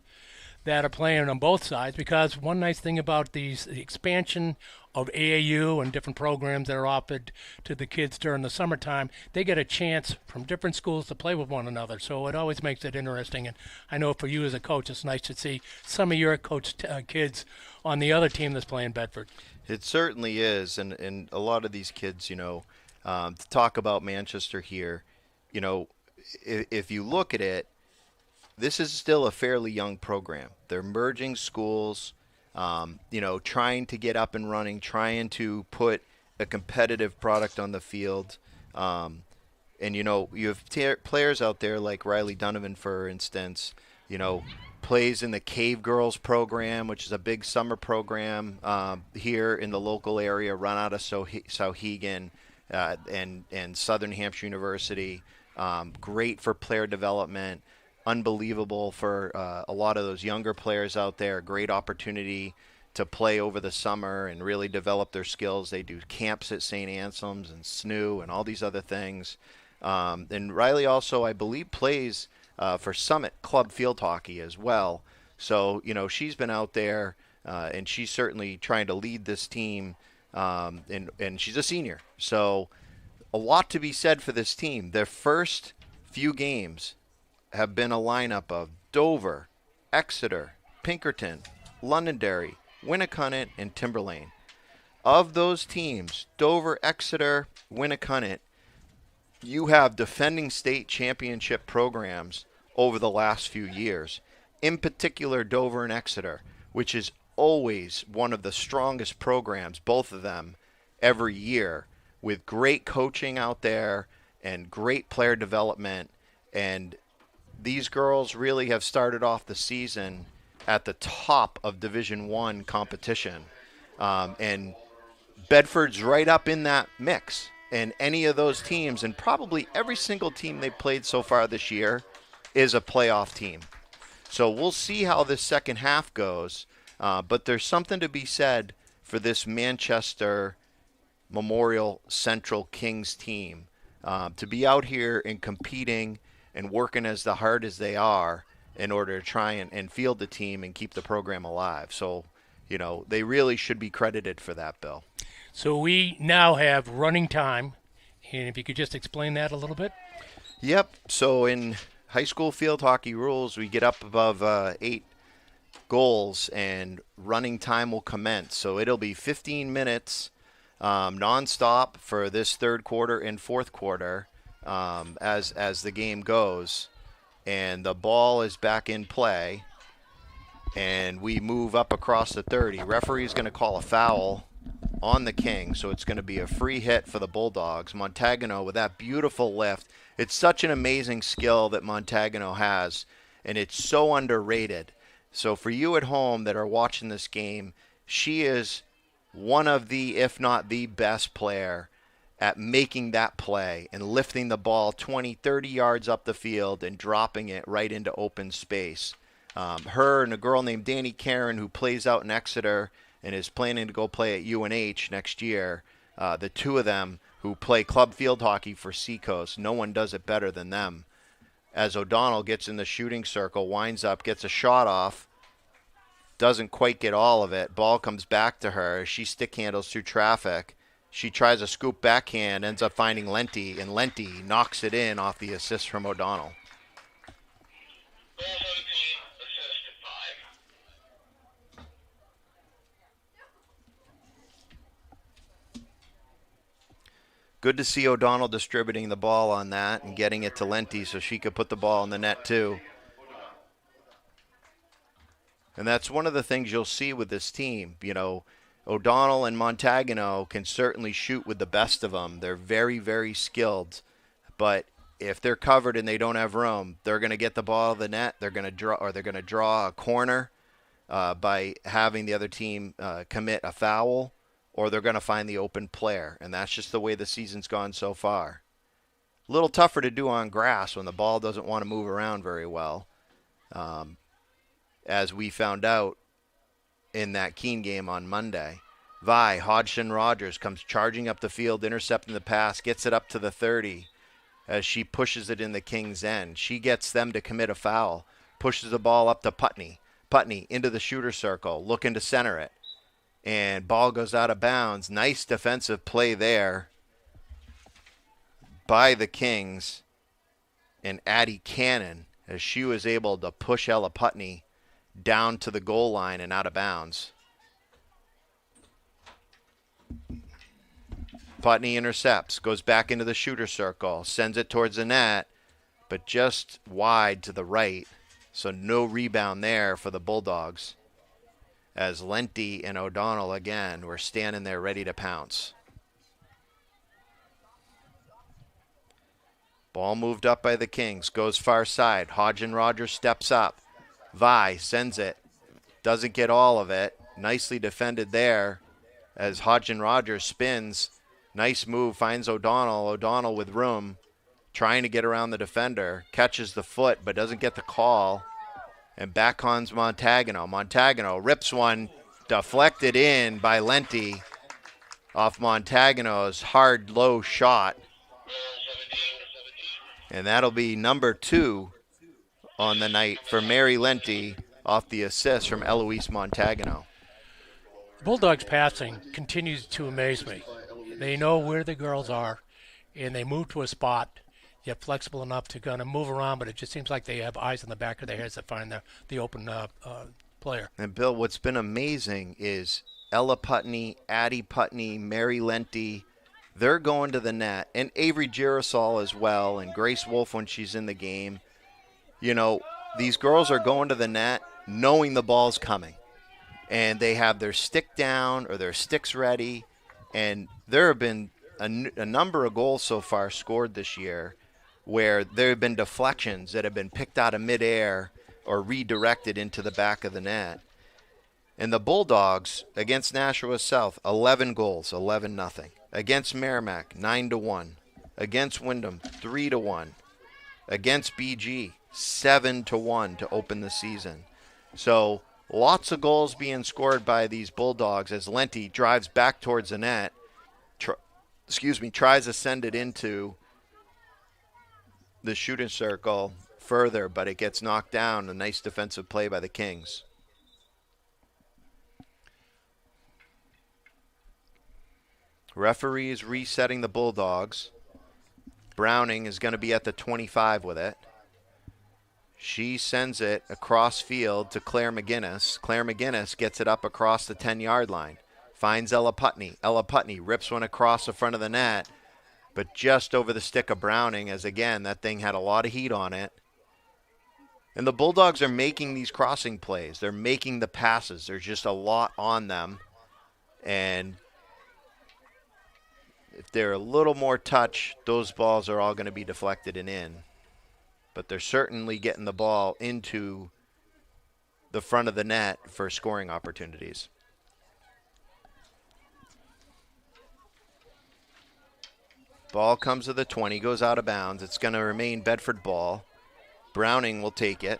that are playing on both sides, because one nice thing about the expansion of AAU and different programs that are offered to the kids during the summertime, they get a chance from different schools to play with one another. So it always makes it interesting. And I know for you as a coach, it's nice to see some of your coached kids on the other team that's playing Bedford. It certainly is. And a lot of these kids, to talk about Manchester here, if you look at it, this is still a fairly young program. They're merging schools, trying to get up and running, trying to put a competitive product on the field. And, you have players out there like Riley Donovan, for instance, plays in the Cave Girls program, which is a big summer program here in the local area, run out of Sauhegan and Southern Hampshire University. Great for player development. Unbelievable for a lot of those younger players out there. Great opportunity to play over the summer and really develop their skills. They do camps at St. Anselm's and SNU and all these other things. And Riley also, I believe, plays for Summit Club Field Hockey as well. So, she's been out there and she's certainly trying to lead this team. And she's a senior. So a lot to be said for this team. Their first few games have been a lineup of Dover, Exeter, Pinkerton, Londonderry, Winnicott, and Timberlane. Of those teams, Dover, Exeter, Winnicott, you have defending state championship programs over the last few years. In particular, Dover and Exeter, which is always one of the strongest programs, both of them, every year, with great coaching out there and great player development. And these girls really have started off the season at the top of Division I competition. And Bedford's right up in that mix. And any of those teams, and probably every single team they've played so far this year, is a playoff team. So we'll see how this second half goes. But there's something to be said for this Manchester Memorial Central Kings team. To be out here and competing and working as hard as they are in order to try and field the team and keep the program alive. So, they really should be credited for that, Bill. So we now have running time, and if you could just explain that a little bit. Yep. So in high school field hockey rules, we get up above 8 goals, and running time will commence. So it'll be 15 minutes nonstop for this third quarter and fourth quarter. As the game goes, and the ball is back in play, and we move up across the 30. Referee's going to call a foul on the Kings, so it's going to be a free hit for the Bulldogs. Montagano with that beautiful lift. It's such an amazing skill that Montagano has, and it's so underrated. So for you at home that are watching this game, she is one of the, if not the best player at making that play and lifting the ball 20, 30 yards up the field and dropping it right into open space. Her and a girl named Danny Karen, who plays out in Exeter and is planning to go play at UNH next year, the two of them who play club field hockey for Seacoast, no one does it better than them. As O'Donnell gets in the shooting circle, winds up, gets a shot off, doesn't quite get all of it. Ball comes back to her. She stick handles through traffic. She tries a scoop backhand, ends up finding Lenti, and Lenti knocks it in off the assist from O'Donnell. Good to see O'Donnell distributing the ball on that and getting it to Lenti so she could put the ball in the net too. And that's one of the things you'll see with this team. You know, O'Donnell and Montagano can certainly shoot with the best of them. They're very, very skilled. But if they're covered and they don't have room, they're going to get the ball to the net. They're going to draw a corner by having the other team commit a foul, or they're going to find the open player. And that's just the way the season's gone so far. A little tougher to do on grass when the ball doesn't want to move around very well. As we found out in that Keene game on Monday. Hodgson Rogers comes charging up the field, intercepting the pass, gets it up to the 30 as she pushes it in the Kings' end. She gets them to commit a foul, pushes the ball up to Putney. Putney into the shooter circle, looking to center it. And ball goes out of bounds. Nice defensive play there by the Kings and Addie Cannon as she was able to push Ella Putney down to the goal line and out of bounds. Putney intercepts, goes back into the shooter circle, sends it towards the net, but just wide to the right. So no rebound there for the Bulldogs, as Lenti and O'Donnell again were standing there ready to pounce. Ball moved up by the Kings, goes far side. Hodgson Rogers steps up. Sends it, doesn't get all of it. Nicely defended there as Hodgson Rogers spins. Nice move, finds O'Donnell. O'Donnell with room, trying to get around the defender. Catches the foot, but doesn't get the call. And backhands Montagano. Montagano rips one, deflected in by Lenti off Montagano's hard, low shot. And that'll be number 2 on the night for Mary Lenti off the assist from Eloise Montagano. Bulldogs passing continues to amaze me. They know where the girls are, and they move to a spot, yet flexible enough to kind of move around, but it just seems like they have eyes in the back of their heads to find the open player. And, Bill, what's been amazing is Ella Putney, Addie Putney, Mary Lenti, they're going to the net, and Avery Girasol as well, and Grace Wolf when she's in the game. You know, these girls are going to the net knowing the ball's coming, and they have their stick down or their sticks ready, and there have been a number of goals so far scored this year where there have been deflections that have been picked out of midair or redirected into the back of the net. And the Bulldogs against Nashua South, 11 goals, 11-0. Against Merrimack, 9-1. Against Wyndham, 3-1. Against BG, 7-1 to open the season. So lots of goals being scored by these Bulldogs as Lenti drives back towards the net. Tries to send it into the shooting circle further, but it gets knocked down. A nice defensive play by the Kings. Referee is resetting the Bulldogs. Browning is going to be at the 25 with it. She sends it across field to Claire McGinnis. Claire McGinnis gets it up across the 10-yard line. Finds Ella Putney. Ella Putney rips one across the front of the net, but just over the stick of Browning, as again, that thing had a lot of heat on it. And the Bulldogs are making these crossing plays. They're making the passes. There's just a lot on them. And if they're a little more touch, those balls are all going to be deflected and in. But they're certainly getting the ball into the front of the net for scoring opportunities. Ball comes to the 20, goes out of bounds. It's going to remain Bedford ball. Browning will take it.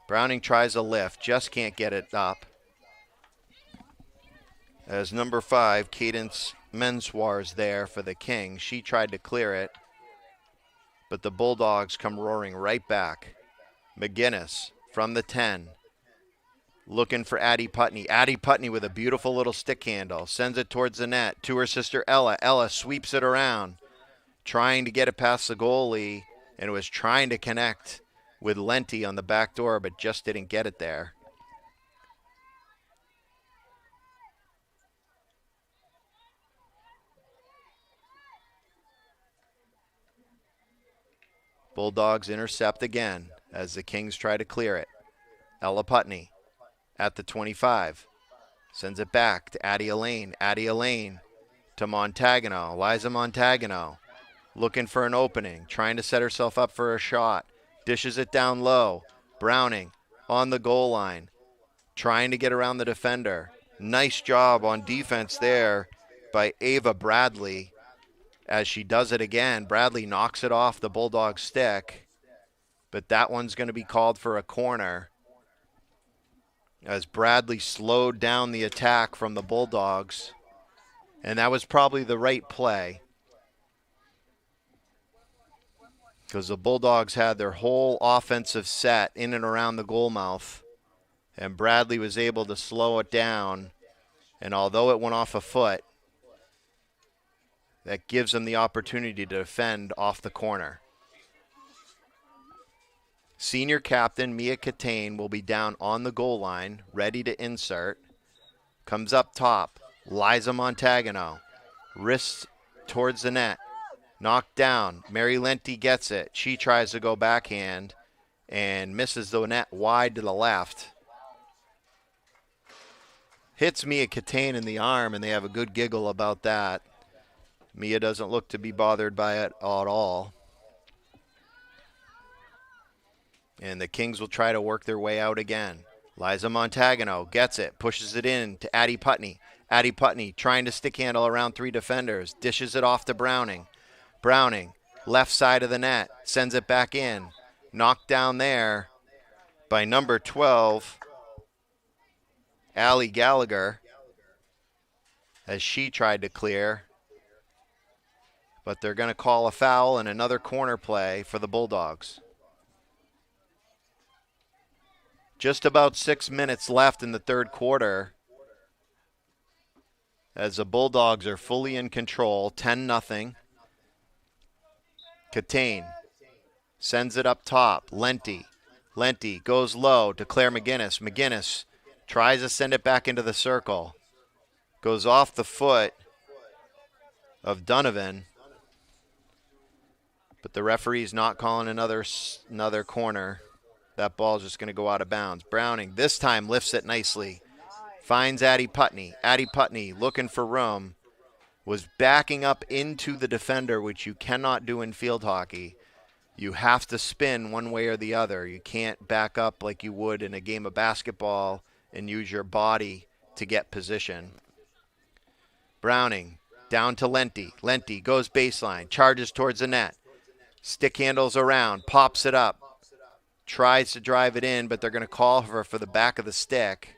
Browning tries a lift, just can't get it up. As number 5, Cadence Menswar is there for the Kings. She tried to clear it, but the Bulldogs come roaring right back. McGinnis from the 10, looking for Addie Putney. Addie Putney with a beautiful little stick handle. Sends it towards the net to her sister Ella. Ella sweeps it around, trying to get it past the goalie, and was trying to connect with Lenti on the back door, but just didn't get it there. Bulldogs intercept again as the Kings try to clear it. Ella Putney at the 25. Sends it back to Addie Elaine. Addie Elaine to Montagano. Liza Montagano looking for an opening, trying to set herself up for a shot. Dishes it down low. Browning on the goal line, trying to get around the defender. Nice job on defense there by Ava Bradley. As she does it again, Bradley knocks it off the Bulldog stick, but that one's going to be called for a corner as Bradley slowed down the attack from the Bulldogs, and that was probably the right play because the Bulldogs had their whole offensive set in and around the goal mouth, and Bradley was able to slow it down, and although it went off a foot, that gives them the opportunity to defend off the corner. Senior captain Mia Catane will be down on the goal line, ready to insert. Comes up top, Liza Montagano. Wrists towards the net. Knocked down. Mary Lenti gets it. She tries to go backhand and misses the net wide to the left. Hits Mia Catane in the arm, and they have a good giggle about that. Mia doesn't look to be bothered by it at all. And the Kings will try to work their way out again. Liza Montagano gets it, pushes it in to Addie Putney. Addie Putney trying to stick handle around three defenders, dishes it off to Browning. Browning, left side of the net, sends it back in. Knocked down there by number 12, Allie Gallagher, as she tried to clear. But they're going to call a foul and another corner play for the Bulldogs. Just about 6 minutes left in the third quarter as the Bulldogs are fully in control, 10-0. Catane sends it up top. Lenti goes low to Claire McGinnis. McGinnis tries to send it back into the circle. Goes off the foot of Donovan. But the referee's not calling another corner. That ball's just going to go out of bounds. Browning this time lifts it nicely. Finds Addie Putney. Addie Putney looking for room. Was backing up into the defender, which you cannot do in field hockey. You have to spin one way or the other. You can't back up like you would in a game of basketball and use your body to get position. Browning down to Lenti. Lenti goes baseline, charges towards the net. Stick handles around, pops it up. Tries to drive it in, but they're going to call her for the back of the stick.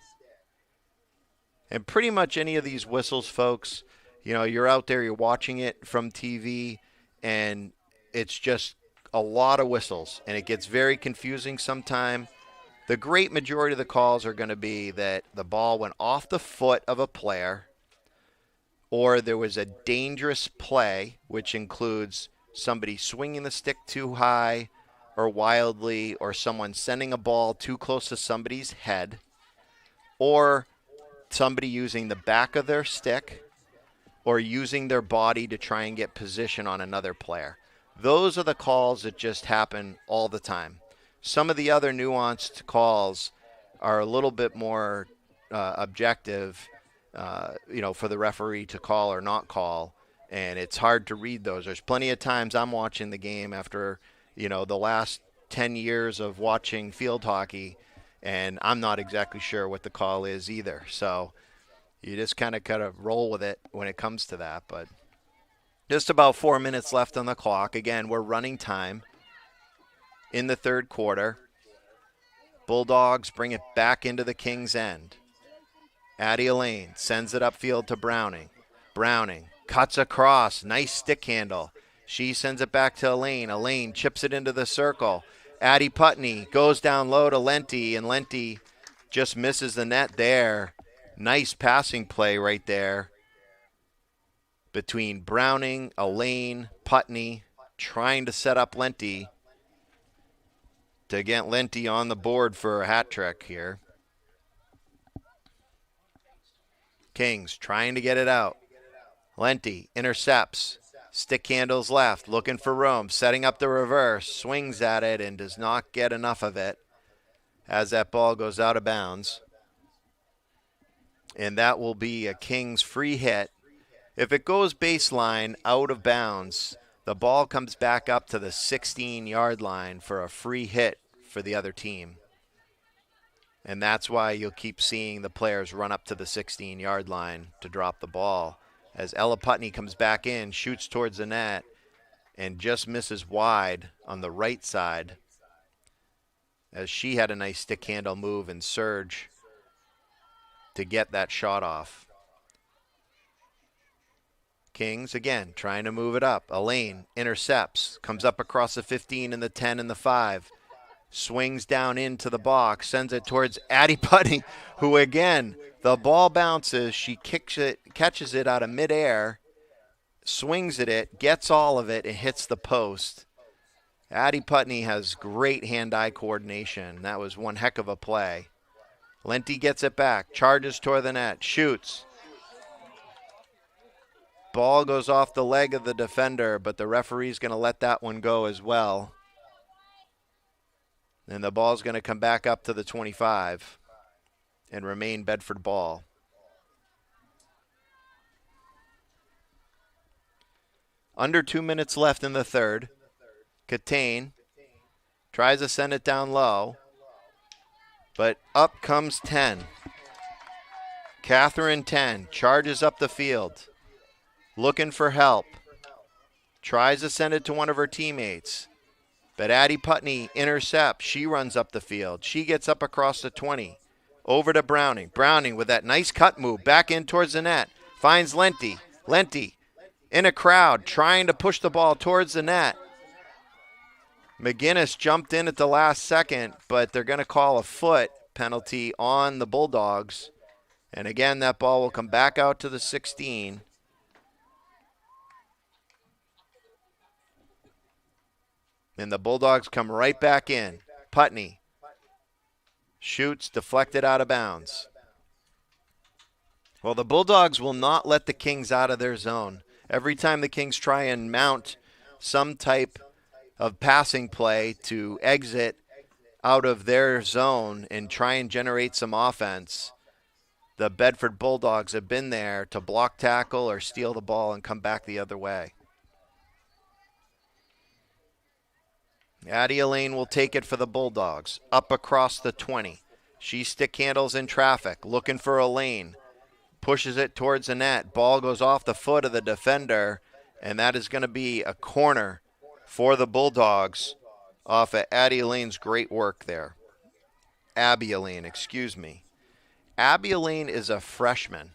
And pretty much any of these whistles, folks, you know, you're out there, you're watching it from TV, and it's just a lot of whistles, and it gets very confusing sometimes. The great majority of the calls are going to be that the ball went off the foot of a player, or there was a dangerous play, which includes somebody swinging the stick too high or wildly, or someone sending a ball too close to somebody's head, or somebody using the back of their stick or using their body to try and get position on another player. Those are the calls that just happen all the time. Some of the other nuanced calls are a little bit more objective, for the referee to call or not call, and it's hard to read those. There's plenty of times I'm watching the game after, the last 10 years of watching field hockey, and I'm not exactly sure what the call is either. So you just kind of roll with it when it comes to that. But just about 4 minutes left on the clock. Again, we're running time in the third quarter. Bulldogs bring it back into the Kings' end. Addie Elaine sends it upfield to Browning. Browning cuts across. Nice stick handle. She sends it back to Elaine. Elaine chips it into the circle. Addie Putney goes down low to Lenti, and Lenti just misses the net there. Nice passing play right there between Browning, Elaine, Putney, trying to set up Lenti to get Lenti on the board for a hat trick here. Kings trying to get it out. Lenti intercepts, Stick handles left, looking for room, setting up the reverse, swings at it and does not get enough of it as that ball goes out of bounds. And that will be a Kings free hit. If it goes baseline out of bounds, the ball comes back up to the 16-yard line for a free hit for the other team. And that's why you'll keep seeing the players run up to the 16-yard line to drop the ball. As Ella Putney comes back in, shoots towards the net, and just misses wide on the right side, as she had a nice stick handle move and surge to get that shot off. Kings, again, trying to move it up. Elaine intercepts, comes up across the 15 and the 10 and the 5. Swings down into the box, sends it towards Addie Putney, who again, the ball bounces. She kicks it, catches it out of midair, swings at it, gets all of it, and hits the post. Addie Putney has great hand-eye coordination. That was one heck of a play. Lenti gets it back, charges toward the net, shoots. Ball goes off the leg of the defender, but the referee's going to let that one go as well. And the ball's going to come back up to the 25 and remain Bedford ball. Under 2 minutes left in the third. Catane tries to send it down low, but up comes 10. Catherine 10 charges up the field, looking for help. Tries to send it to one of her teammates. But Addie Putney intercepts. She runs up the field. She gets up across the 20. Over to Browning. Browning with that nice cut move back in towards the net. Finds Lenti. Lenti in a crowd trying to push the ball towards the net. McGinnis jumped in at the last second, but they're going to call a foot penalty on the Bulldogs. And again, that ball will come back out to the 16. And the Bulldogs come right back in. Putney shoots, deflected out of bounds. Well, the Bulldogs will not let the Kings out of their zone. Every time the Kings try and mount some type of passing play to exit out of their zone and try and generate some offense, the Bedford Bulldogs have been there to block tackle or steal the ball and come back the other way. Addie Elaine will take it for the Bulldogs. Up across the 20. She stick handles in traffic, looking for Elaine. Pushes it towards the net. Ball goes off the foot of the defender, and that is going to be a corner for the Bulldogs off of Addie Elaine's great work there. Abby Elaine, excuse me. Abby Elaine is a freshman,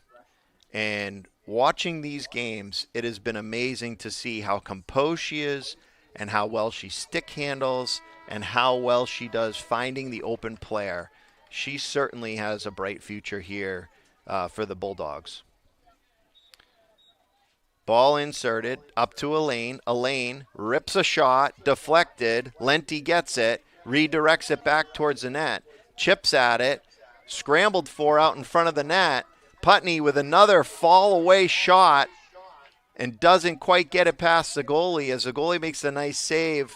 and watching these games, it has been amazing to see how composed she is, and how well she stick handles, and how well she does finding the open player. She certainly has a bright future here for the Bulldogs. Ball inserted, up to Elaine. Elaine rips a shot, deflected. Lenti gets it, redirects it back towards the net, chips at it, scrambled for out in front of the net. Putney with another fall-away shot, and doesn't quite get it past the goalie as the goalie makes a nice save.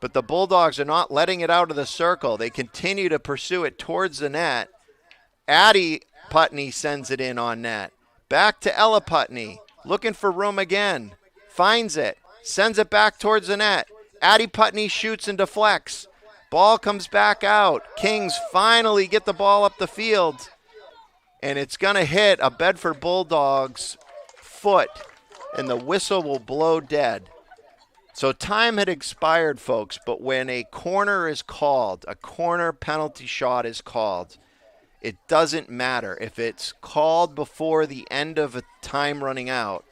But the Bulldogs are not letting it out of the circle. They continue to pursue it towards the net. Addie Putney sends it in on net. Back to Ella Putney, looking for room again. Finds it, sends it back towards the net. Addie Putney shoots and deflects. Ball comes back out. Kings finally get the ball up the field. And it's going to hit a Bedford Bulldogs foot, and the whistle will blow dead. So time had expired, folks, but when a corner is called, a corner penalty shot is called, it doesn't matter. If it's called before the end of a time running out,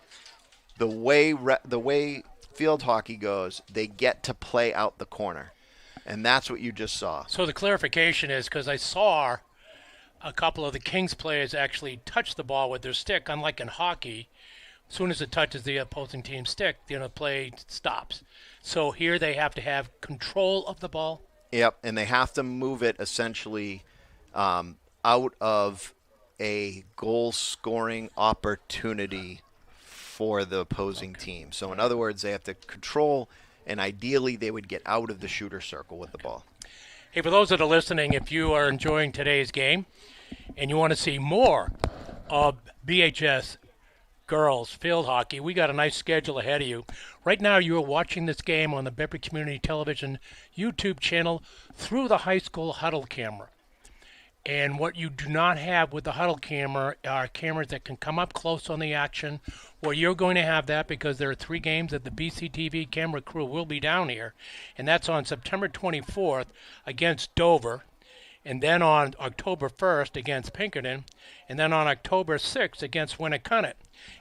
the way field hockey goes, they get to play out the corner. And that's what you just saw. So the clarification is, because I saw a couple of the Kings players actually touch the ball with their stick, unlike in hockey. As soon as it touches the opposing team's stick, the play stops. So here they have to have control of the ball. Yep, and they have to move it essentially out of a goal-scoring opportunity for the opposing team. So in other words, they have to control, and ideally they would get out of the shooter circle with the ball. Hey, for those that are listening, if you are enjoying today's game and you want to see more of BHS girls field hockey, we got a nice schedule ahead of you. Right now, you are watching this game on the Bedford Community Television YouTube channel through the high school huddle camera. And what you do not have with the huddle camera are cameras that can come up close on the action. Well, you're going to have that because there are 3 games that the BCTV camera crew will be down here. And that's on September 24th against Dover. And then on October 1st against Pinkerton. And then on October 6th against Winnicott.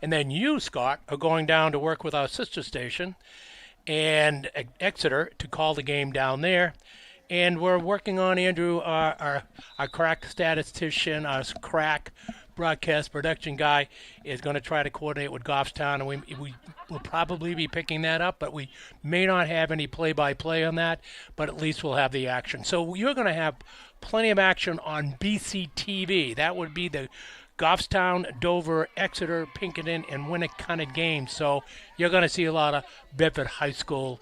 And then you, Scott, are going down to work with our sister station and Exeter to call the game down there. And we're working on Andrew, our crack statistician, our crack broadcast production guy, is going to try to coordinate with Goffstown, and we will probably be picking that up, but we may not have any play-by-play on that, but at least we'll have the action. So you're going to have plenty of action on BCTV. That would be the Goffstown, Dover, Exeter, Pinkerton, and Winnicott games. So you're going to see a lot of Bedford High School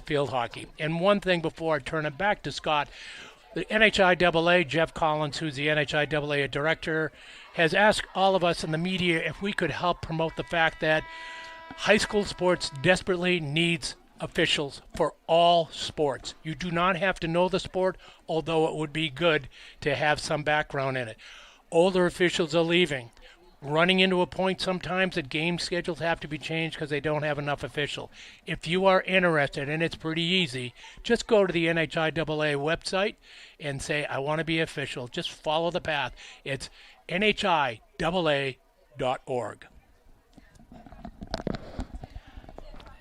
field hockey. And one thing before I turn it back to Scott, the NHIAA, Jeff Collins, who's the NHIAA director, has asked all of us in the media if we could help promote the fact that high school sports desperately needs officials for all sports. You do not have to know the sport, although it would be good to have some background in it. Older officials are leaving. Running into a point sometimes that game schedules have to be changed because they don't have enough official. If you are interested, and it's pretty easy, just go to the NHIAA website and say, I want to be official. Just follow the path. It's NHIAA.org.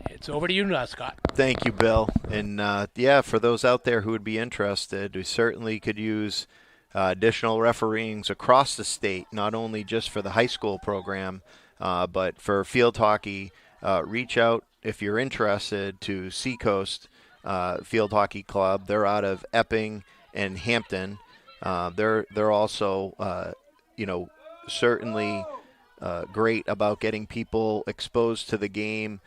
It's over to you now, Scott. Thank you, Bill. And yeah, for those out there who would be interested, we certainly could use additional refereeings across the state, not only just for the high school program, but for field hockey. Reach out if you're interested to Seacoast Field Hockey Club. They're out of Epping and Hampton. They're also, certainly great about getting people exposed to the game.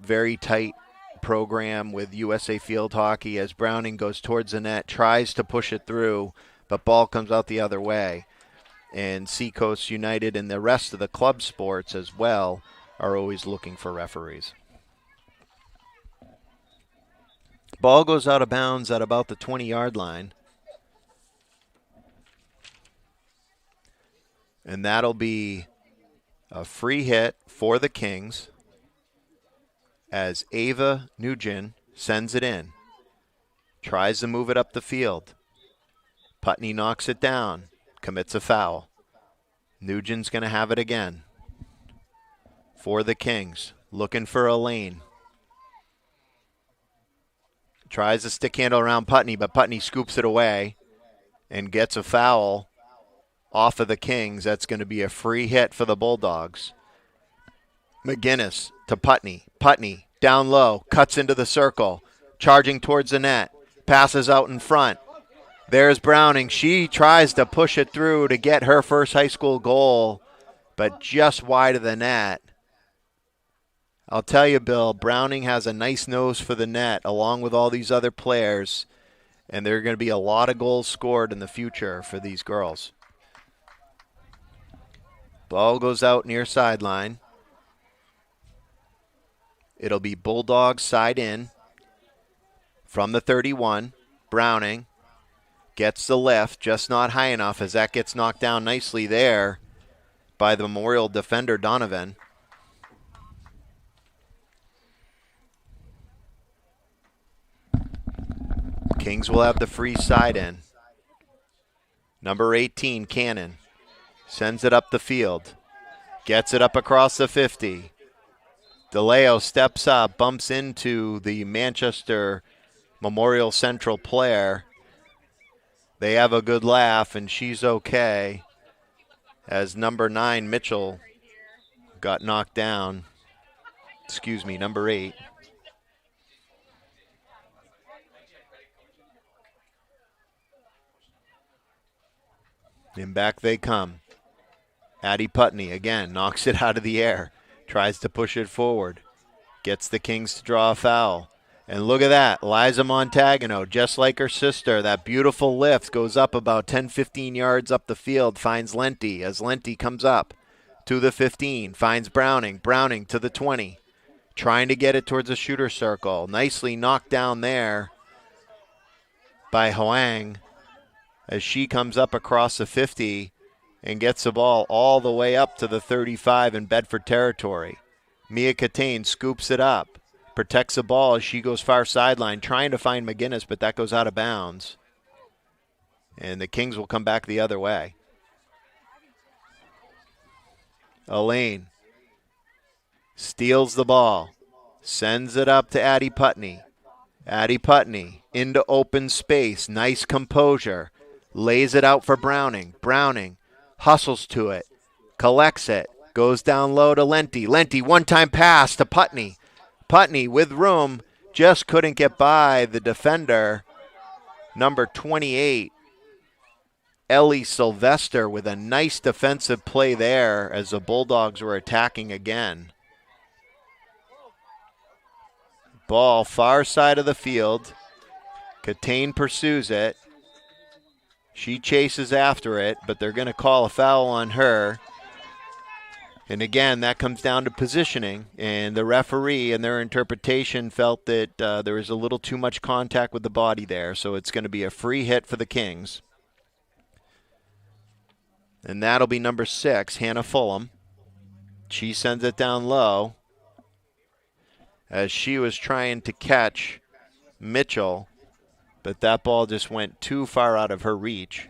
Very tight program with USA Field Hockey as Browning goes towards the net, tries to push it through, but ball comes out the other way. And Seacoast United and the rest of the club sports as well are always looking for referees. Ball goes out of bounds at about the 20-yard line. And that'll be a free hit for the Kings as Ava Nugent sends it in. Tries to move it up the field. Putney knocks it down, commits a foul. Nugent's going to have it again for the Kings, looking for a lane. Tries to stick handle around Putney, but Putney scoops it away and gets a foul off of the Kings. That's going to be a free hit for the Bulldogs. McGinnis to Putney. Putney down low, cuts into the circle, charging towards the net, passes out in front. There's Browning. She tries to push it through to get her first high school goal, but just wide of the net. I'll tell you, Bill, Browning has a nice nose for the net along with all these other players, and there are going to be a lot of goals scored in the future for these girls. Ball goes out near sideline. It'll be Bulldogs side in from the 31. Browning gets the lift, just not high enough as that gets knocked down nicely there by the Memorial defender, Donovan. Kings will have the free side in. Number 18, Cannon, sends it up the field. Gets it up across the 50. DeLeo steps up, bumps into the Manchester Memorial Central player. They have a good laugh, and she's okay, as number 9, Mitchell, got knocked down. Excuse me, number 8. And back they come. Addie Putney again knocks it out of the air. Tries to push it forward. Gets the Kings to draw a foul. And look at that, Liza Montagano, just like her sister, that beautiful lift goes up about 10-15 yards up the field, finds Lenti as Lenti comes up to the 15, finds Browning, Browning to the 20, trying to get it towards the shooter circle. Nicely knocked down there by Hoang as she comes up across the 50 and gets the ball all the way up to the 35 in Bedford territory. Mia Catane scoops it up. Protects the ball as she goes far sideline, trying to find McGinnis, but that goes out of bounds. And the Kings will come back the other way. Elaine steals the ball, sends it up to Addie Putney. Addie Putney into open space, nice composure, lays it out for Browning. Browning hustles to it, collects it, goes down low to Lenti. Lenti, one-time pass to Putney. Putney with room, just couldn't get by the defender, number 28, Ellie Sylvester, with a nice defensive play there as the Bulldogs were attacking again. Ball far side of the field. Catane pursues it. She chases after it, but they're going to call a foul on her. And again, that comes down to positioning, and the referee and their interpretation felt that there was a little too much contact with the body there, so it's going to be a free hit for the Kings. And that'll be number 6, Hannah Fulham. She sends it down low as she was trying to catch Mitchell, but that ball just went too far out of her reach.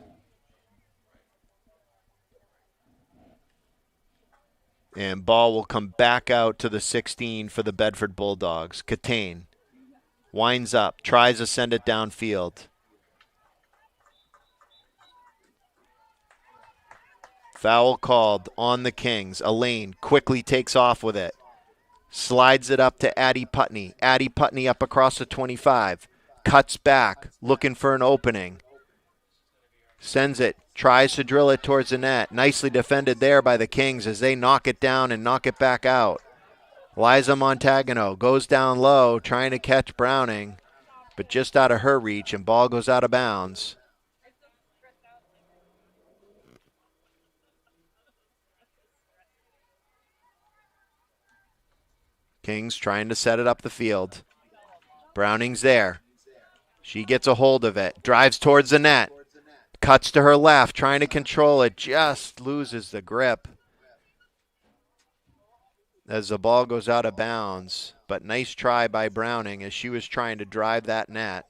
And ball will come back out to the 16 for the Bedford Bulldogs. Catane winds up, tries to send it downfield. Foul called on the Kings. Elaine quickly takes off with it. Slides it up to Addie Putney. Addie Putney up across the 25. Cuts back, looking for an opening. Sends it, tries to drill it towards the net. Nicely defended there by the Kings as they knock it down and knock it back out. Liza Montagano goes down low, trying to catch Browning, but just out of her reach, and ball goes out of bounds. Kings trying to set it up the field. Browning's there. She gets a hold of it, drives towards the net. Cuts to her left, trying to control it, just loses the grip as the ball goes out of bounds. But nice try by Browning as she was trying to drive that net.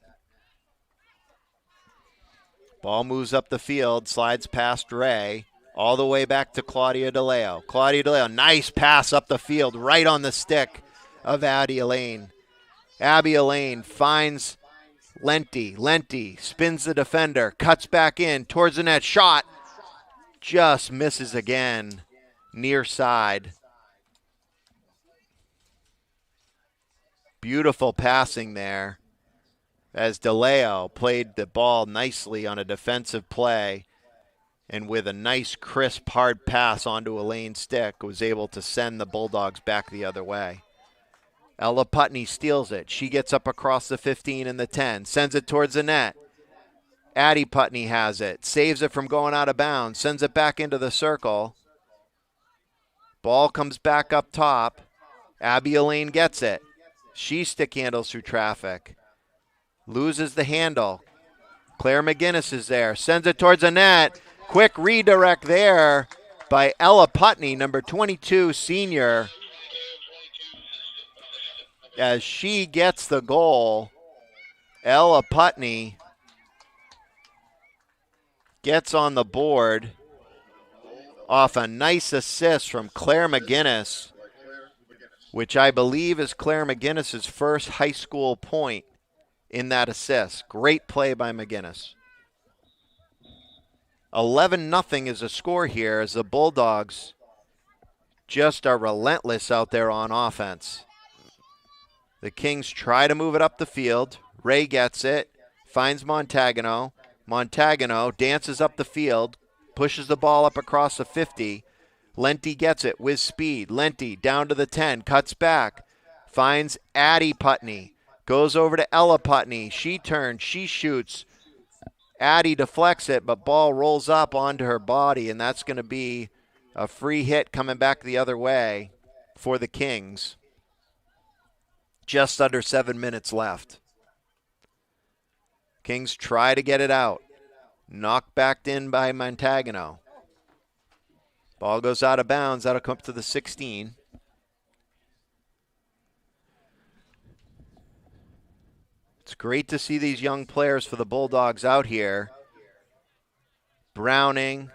Ball moves up the field, slides past Ray, all the way back to Claudia DeLeo. Claudia DeLeo, nice pass up the field, right on the stick of Abby Elaine. Abby Elaine finds Lenti. Lenti spins the defender, cuts back in towards the net, shot. Just misses again, near side. Beautiful passing there as DeLeo played the ball nicely on a defensive play, and with a nice, crisp, hard pass onto Elaine's stick, was able to send the Bulldogs back the other way. Ella Putney steals it. She gets up across the 15 and the 10, sends it towards the net. Addie Putney has it, saves it from going out of bounds, sends it back into the circle. Ball comes back up top. Abby Elaine gets it. She stick handles through traffic. Loses the handle. Claire McGinnis is there, sends it towards the net. Quick redirect there by Ella Putney, number 22 senior. As she gets the goal, Ella Putney gets on the board off a nice assist from Claire McGinnis, which I believe is Claire McGinnis' first high school point in that assist. Great play by McGinnis. 11-0 is a score here as the Bulldogs just are relentless out there on offense. The Kings try to move it up the field. Ray gets it, finds Montagano. Montagano dances up the field, pushes the ball up across the 50. Lenti gets it with speed. Lenti down to the 10, cuts back, finds Addie Putney, goes over to Ella Putney. She turns, she shoots. Addie deflects it, but ball rolls up onto her body, and that's going to be a free hit coming back the other way for the Kings. Just under 7 minutes left. Kings try to get it out. Knocked back in by Montagano. Ball goes out of bounds. That'll come up to the 16. It's great to see these young players for the Bulldogs out here. Browning,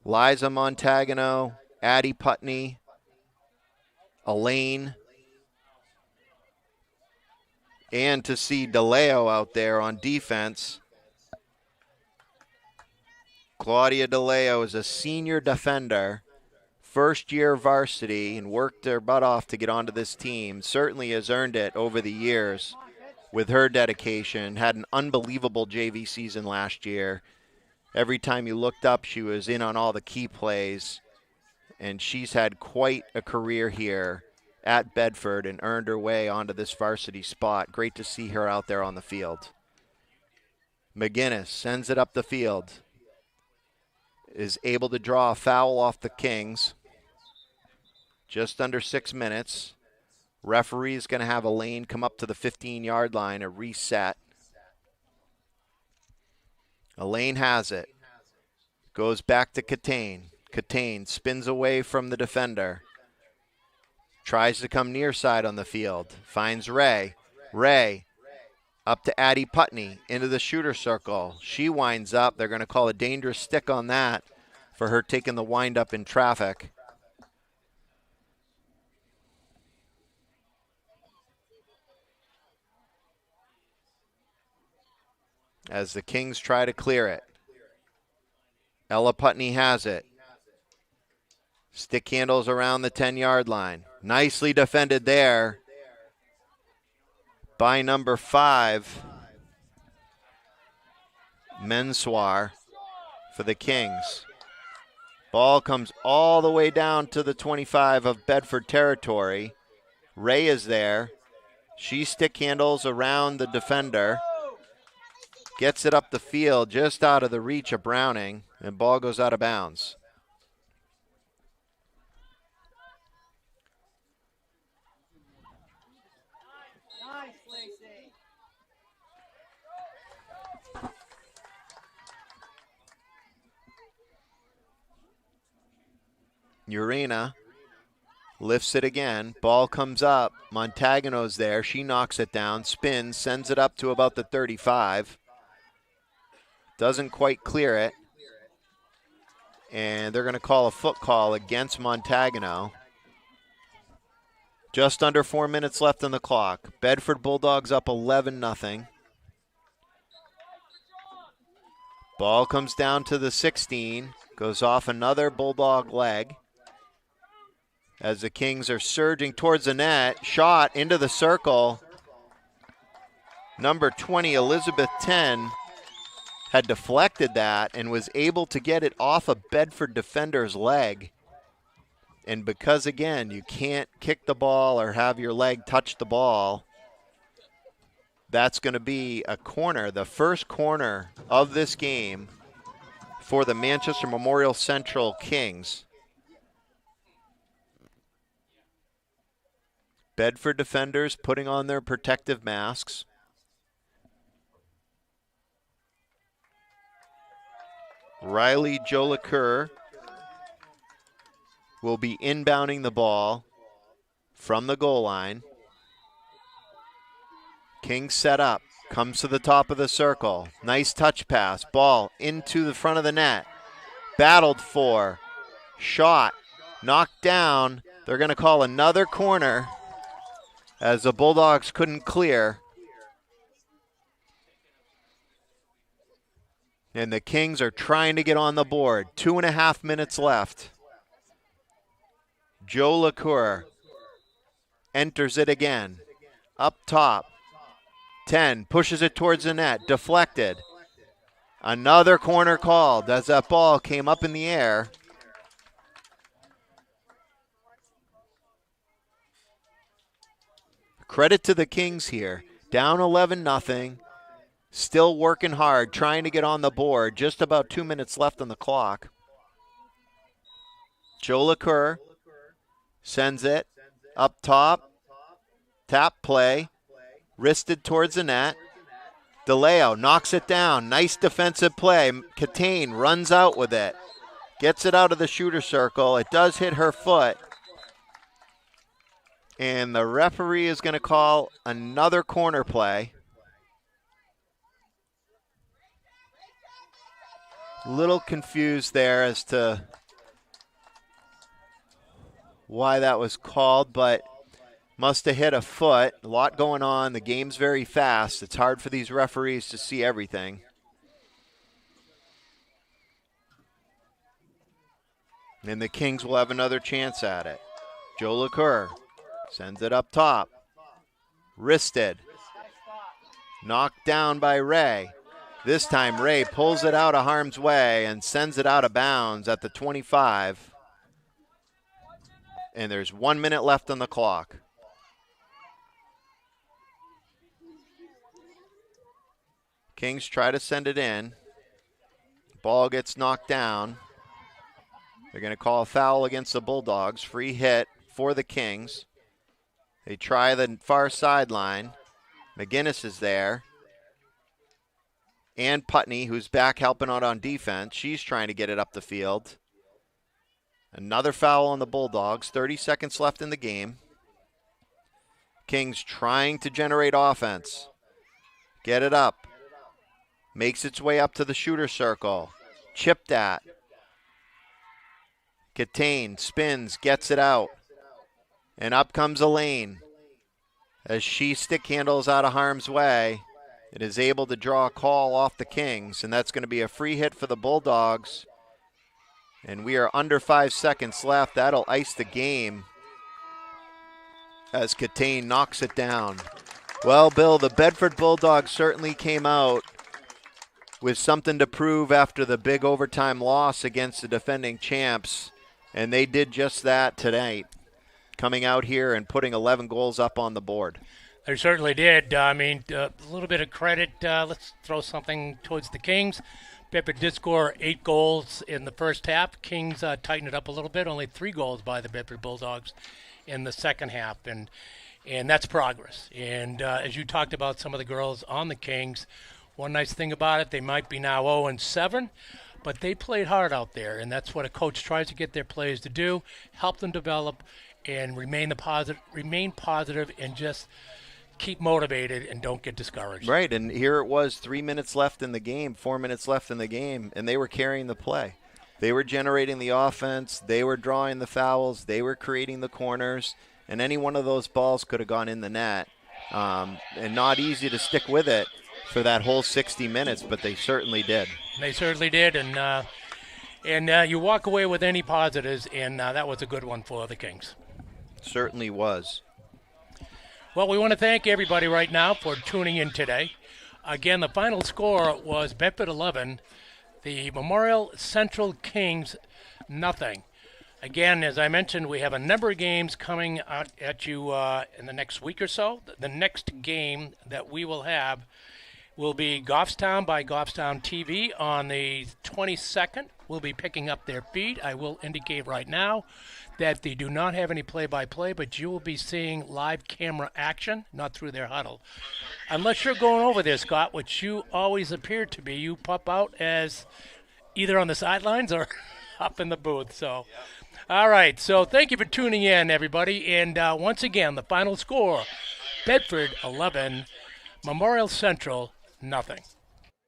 Liza Montagano, Addie Putney, Elaine, and to see DeLeo out there on defense. Claudia DeLeo is a senior defender, first year varsity, and worked her butt off to get onto this team. Certainly has earned it over the years with her dedication. Had an unbelievable JV season last year. Every time you looked up, she was in on all the key plays, and she's had quite a career here at Bedford and earned her way onto this varsity spot. Great to see her out there on the field. McGinnis sends it up the field. Is able to draw a foul off the Kings. Just under 6 minutes. Referee is going to have Elaine come up to the 15-yard line, a reset. Elaine has it. Goes back to Catane. Catane spins away from the defender. Tries to come near side on the field. Finds Ray. Ray up to Addie Putney into the shooter circle. She winds up. They're going to call a dangerous stick on that for her taking the wind up in traffic. As the Kings try to clear it. Ella Putney has it. Stick handles around the 10-yard line. Nicely defended there by number 5, Menswar for the Kings. Ball comes all the way down to the 25 of Bedford territory. Ray is there. She stick handles around the defender. Gets it up the field just out of the reach of Browning, and ball goes out of bounds. Urena lifts it again. Ball comes up. Montagano's there. She knocks it down, spins, sends it up to about the 35. Doesn't quite clear it. And they're going to call a foot call against Montagano. Just under 4 minutes left on the clock. Bedford Bulldogs up 11-0. Ball comes down to the 16. Goes off another Bulldog leg. As the Kings are surging towards the net. Shot into the circle. Number 20, Elizabeth 10, had deflected that and was able to get it off a Bedford defender's leg. And because, again, you can't kick the ball or have your leg touch the ball, that's going to be a corner, the first corner of this game for the Manchester Memorial Central Kings. Bedford defenders putting on their protective masks. Riley Jolicoeur will be inbounding the ball from the goal line. King set up, comes to the top of the circle. Nice touch pass, ball into the front of the net. Battled for, shot, knocked down. They're going to call another corner as the Bulldogs couldn't clear. And the Kings are trying to get on the board. 2.5 minutes left. Joe LaCour enters it again. Up top. 10 pushes it towards the net. Deflected. Another corner called as that ball came up in the air. Credit to the Kings here. Down 11-0. Still working hard, trying to get on the board. Just about 2 minutes left on the clock. Joe LaCour sends it up top. Tap play. Wristed towards the net. DeLeo knocks it down. Nice defensive play. Catane runs out with it. Gets it out of the shooter circle. It does hit her foot. And the referee is going to call another corner play. A little confused there as to why that was called, but must have hit a foot. A lot going on. The game's very fast. It's hard for these referees to see everything. And the Kings will have another chance at it. Joe LaCour sends it up top. Wristed. Knocked down by Ray. This time Ray pulls it out of harm's way and sends it out of bounds at the 25. And there's 1 minute left on the clock. Kings try to send it in. Ball gets knocked down. They're going to call a foul against the Bulldogs. Free hit for the Kings. They try the far sideline. McGinnis is there. And Putney, who's back helping out on defense. She's trying to get it up the field. Another foul on the Bulldogs. 30 seconds left in the game. Kings trying to generate offense. Get it up. Makes its way up to the shooter circle. Chipped at. Catane spins, gets it out. And up comes Elaine. As she stick handles out of harm's way, it is able to draw a call off the Kings, and that's going to be a free hit for the Bulldogs. And we are under 5 seconds left. That'll ice the game as Catane knocks it down. Well, Bill, the Bedford Bulldogs certainly came out with something to prove after the big overtime loss against the defending champs, and they did just that tonight, coming out here and putting 11 goals up on the board. They certainly did. A little bit of credit. Let's throw something towards the Kings. Bedford did score 8 goals in the first half. Kings tightened it up a little bit. Only 3 goals by the Bedford Bulldogs in the second half, and that's progress. And as you talked about some of the girls on the Kings, one nice thing about it, they might be now 0-7, but they played hard out there, and that's what a coach tries to get their players to do, help them develop and remain positive and just keep motivated and don't get discouraged. Right, and here it was 3 minutes left in the game, 4 minutes left in the game, and they were carrying the play. They were generating the offense, they were drawing the fouls, they were creating the corners, and any one of those balls could have gone in the net. And not easy to stick with it for that whole 60 minutes, but they certainly did. They certainly did, and you walk away with any positives, and that was a good one for the Kings. Certainly was. Well, we want to thank everybody right now for tuning in today. Again, the final score was Bedford 11, the Memorial Central Kings nothing. Again, as I mentioned, we have a number of games coming out at you in the next week or so. The next game that we will have will be Goffstown by Goffstown TV on the 22nd. We'll be picking up their feed. I will indicate right now that they do not have any play-by-play, but you will be seeing live camera action, not through their huddle. Unless you're going over there, Scott, which you always appear to be, you pop out as either on the sidelines or up in the booth. So, all right, so thank you for tuning in, everybody. And once again, the final score, Bedford 11, Memorial Central nothing.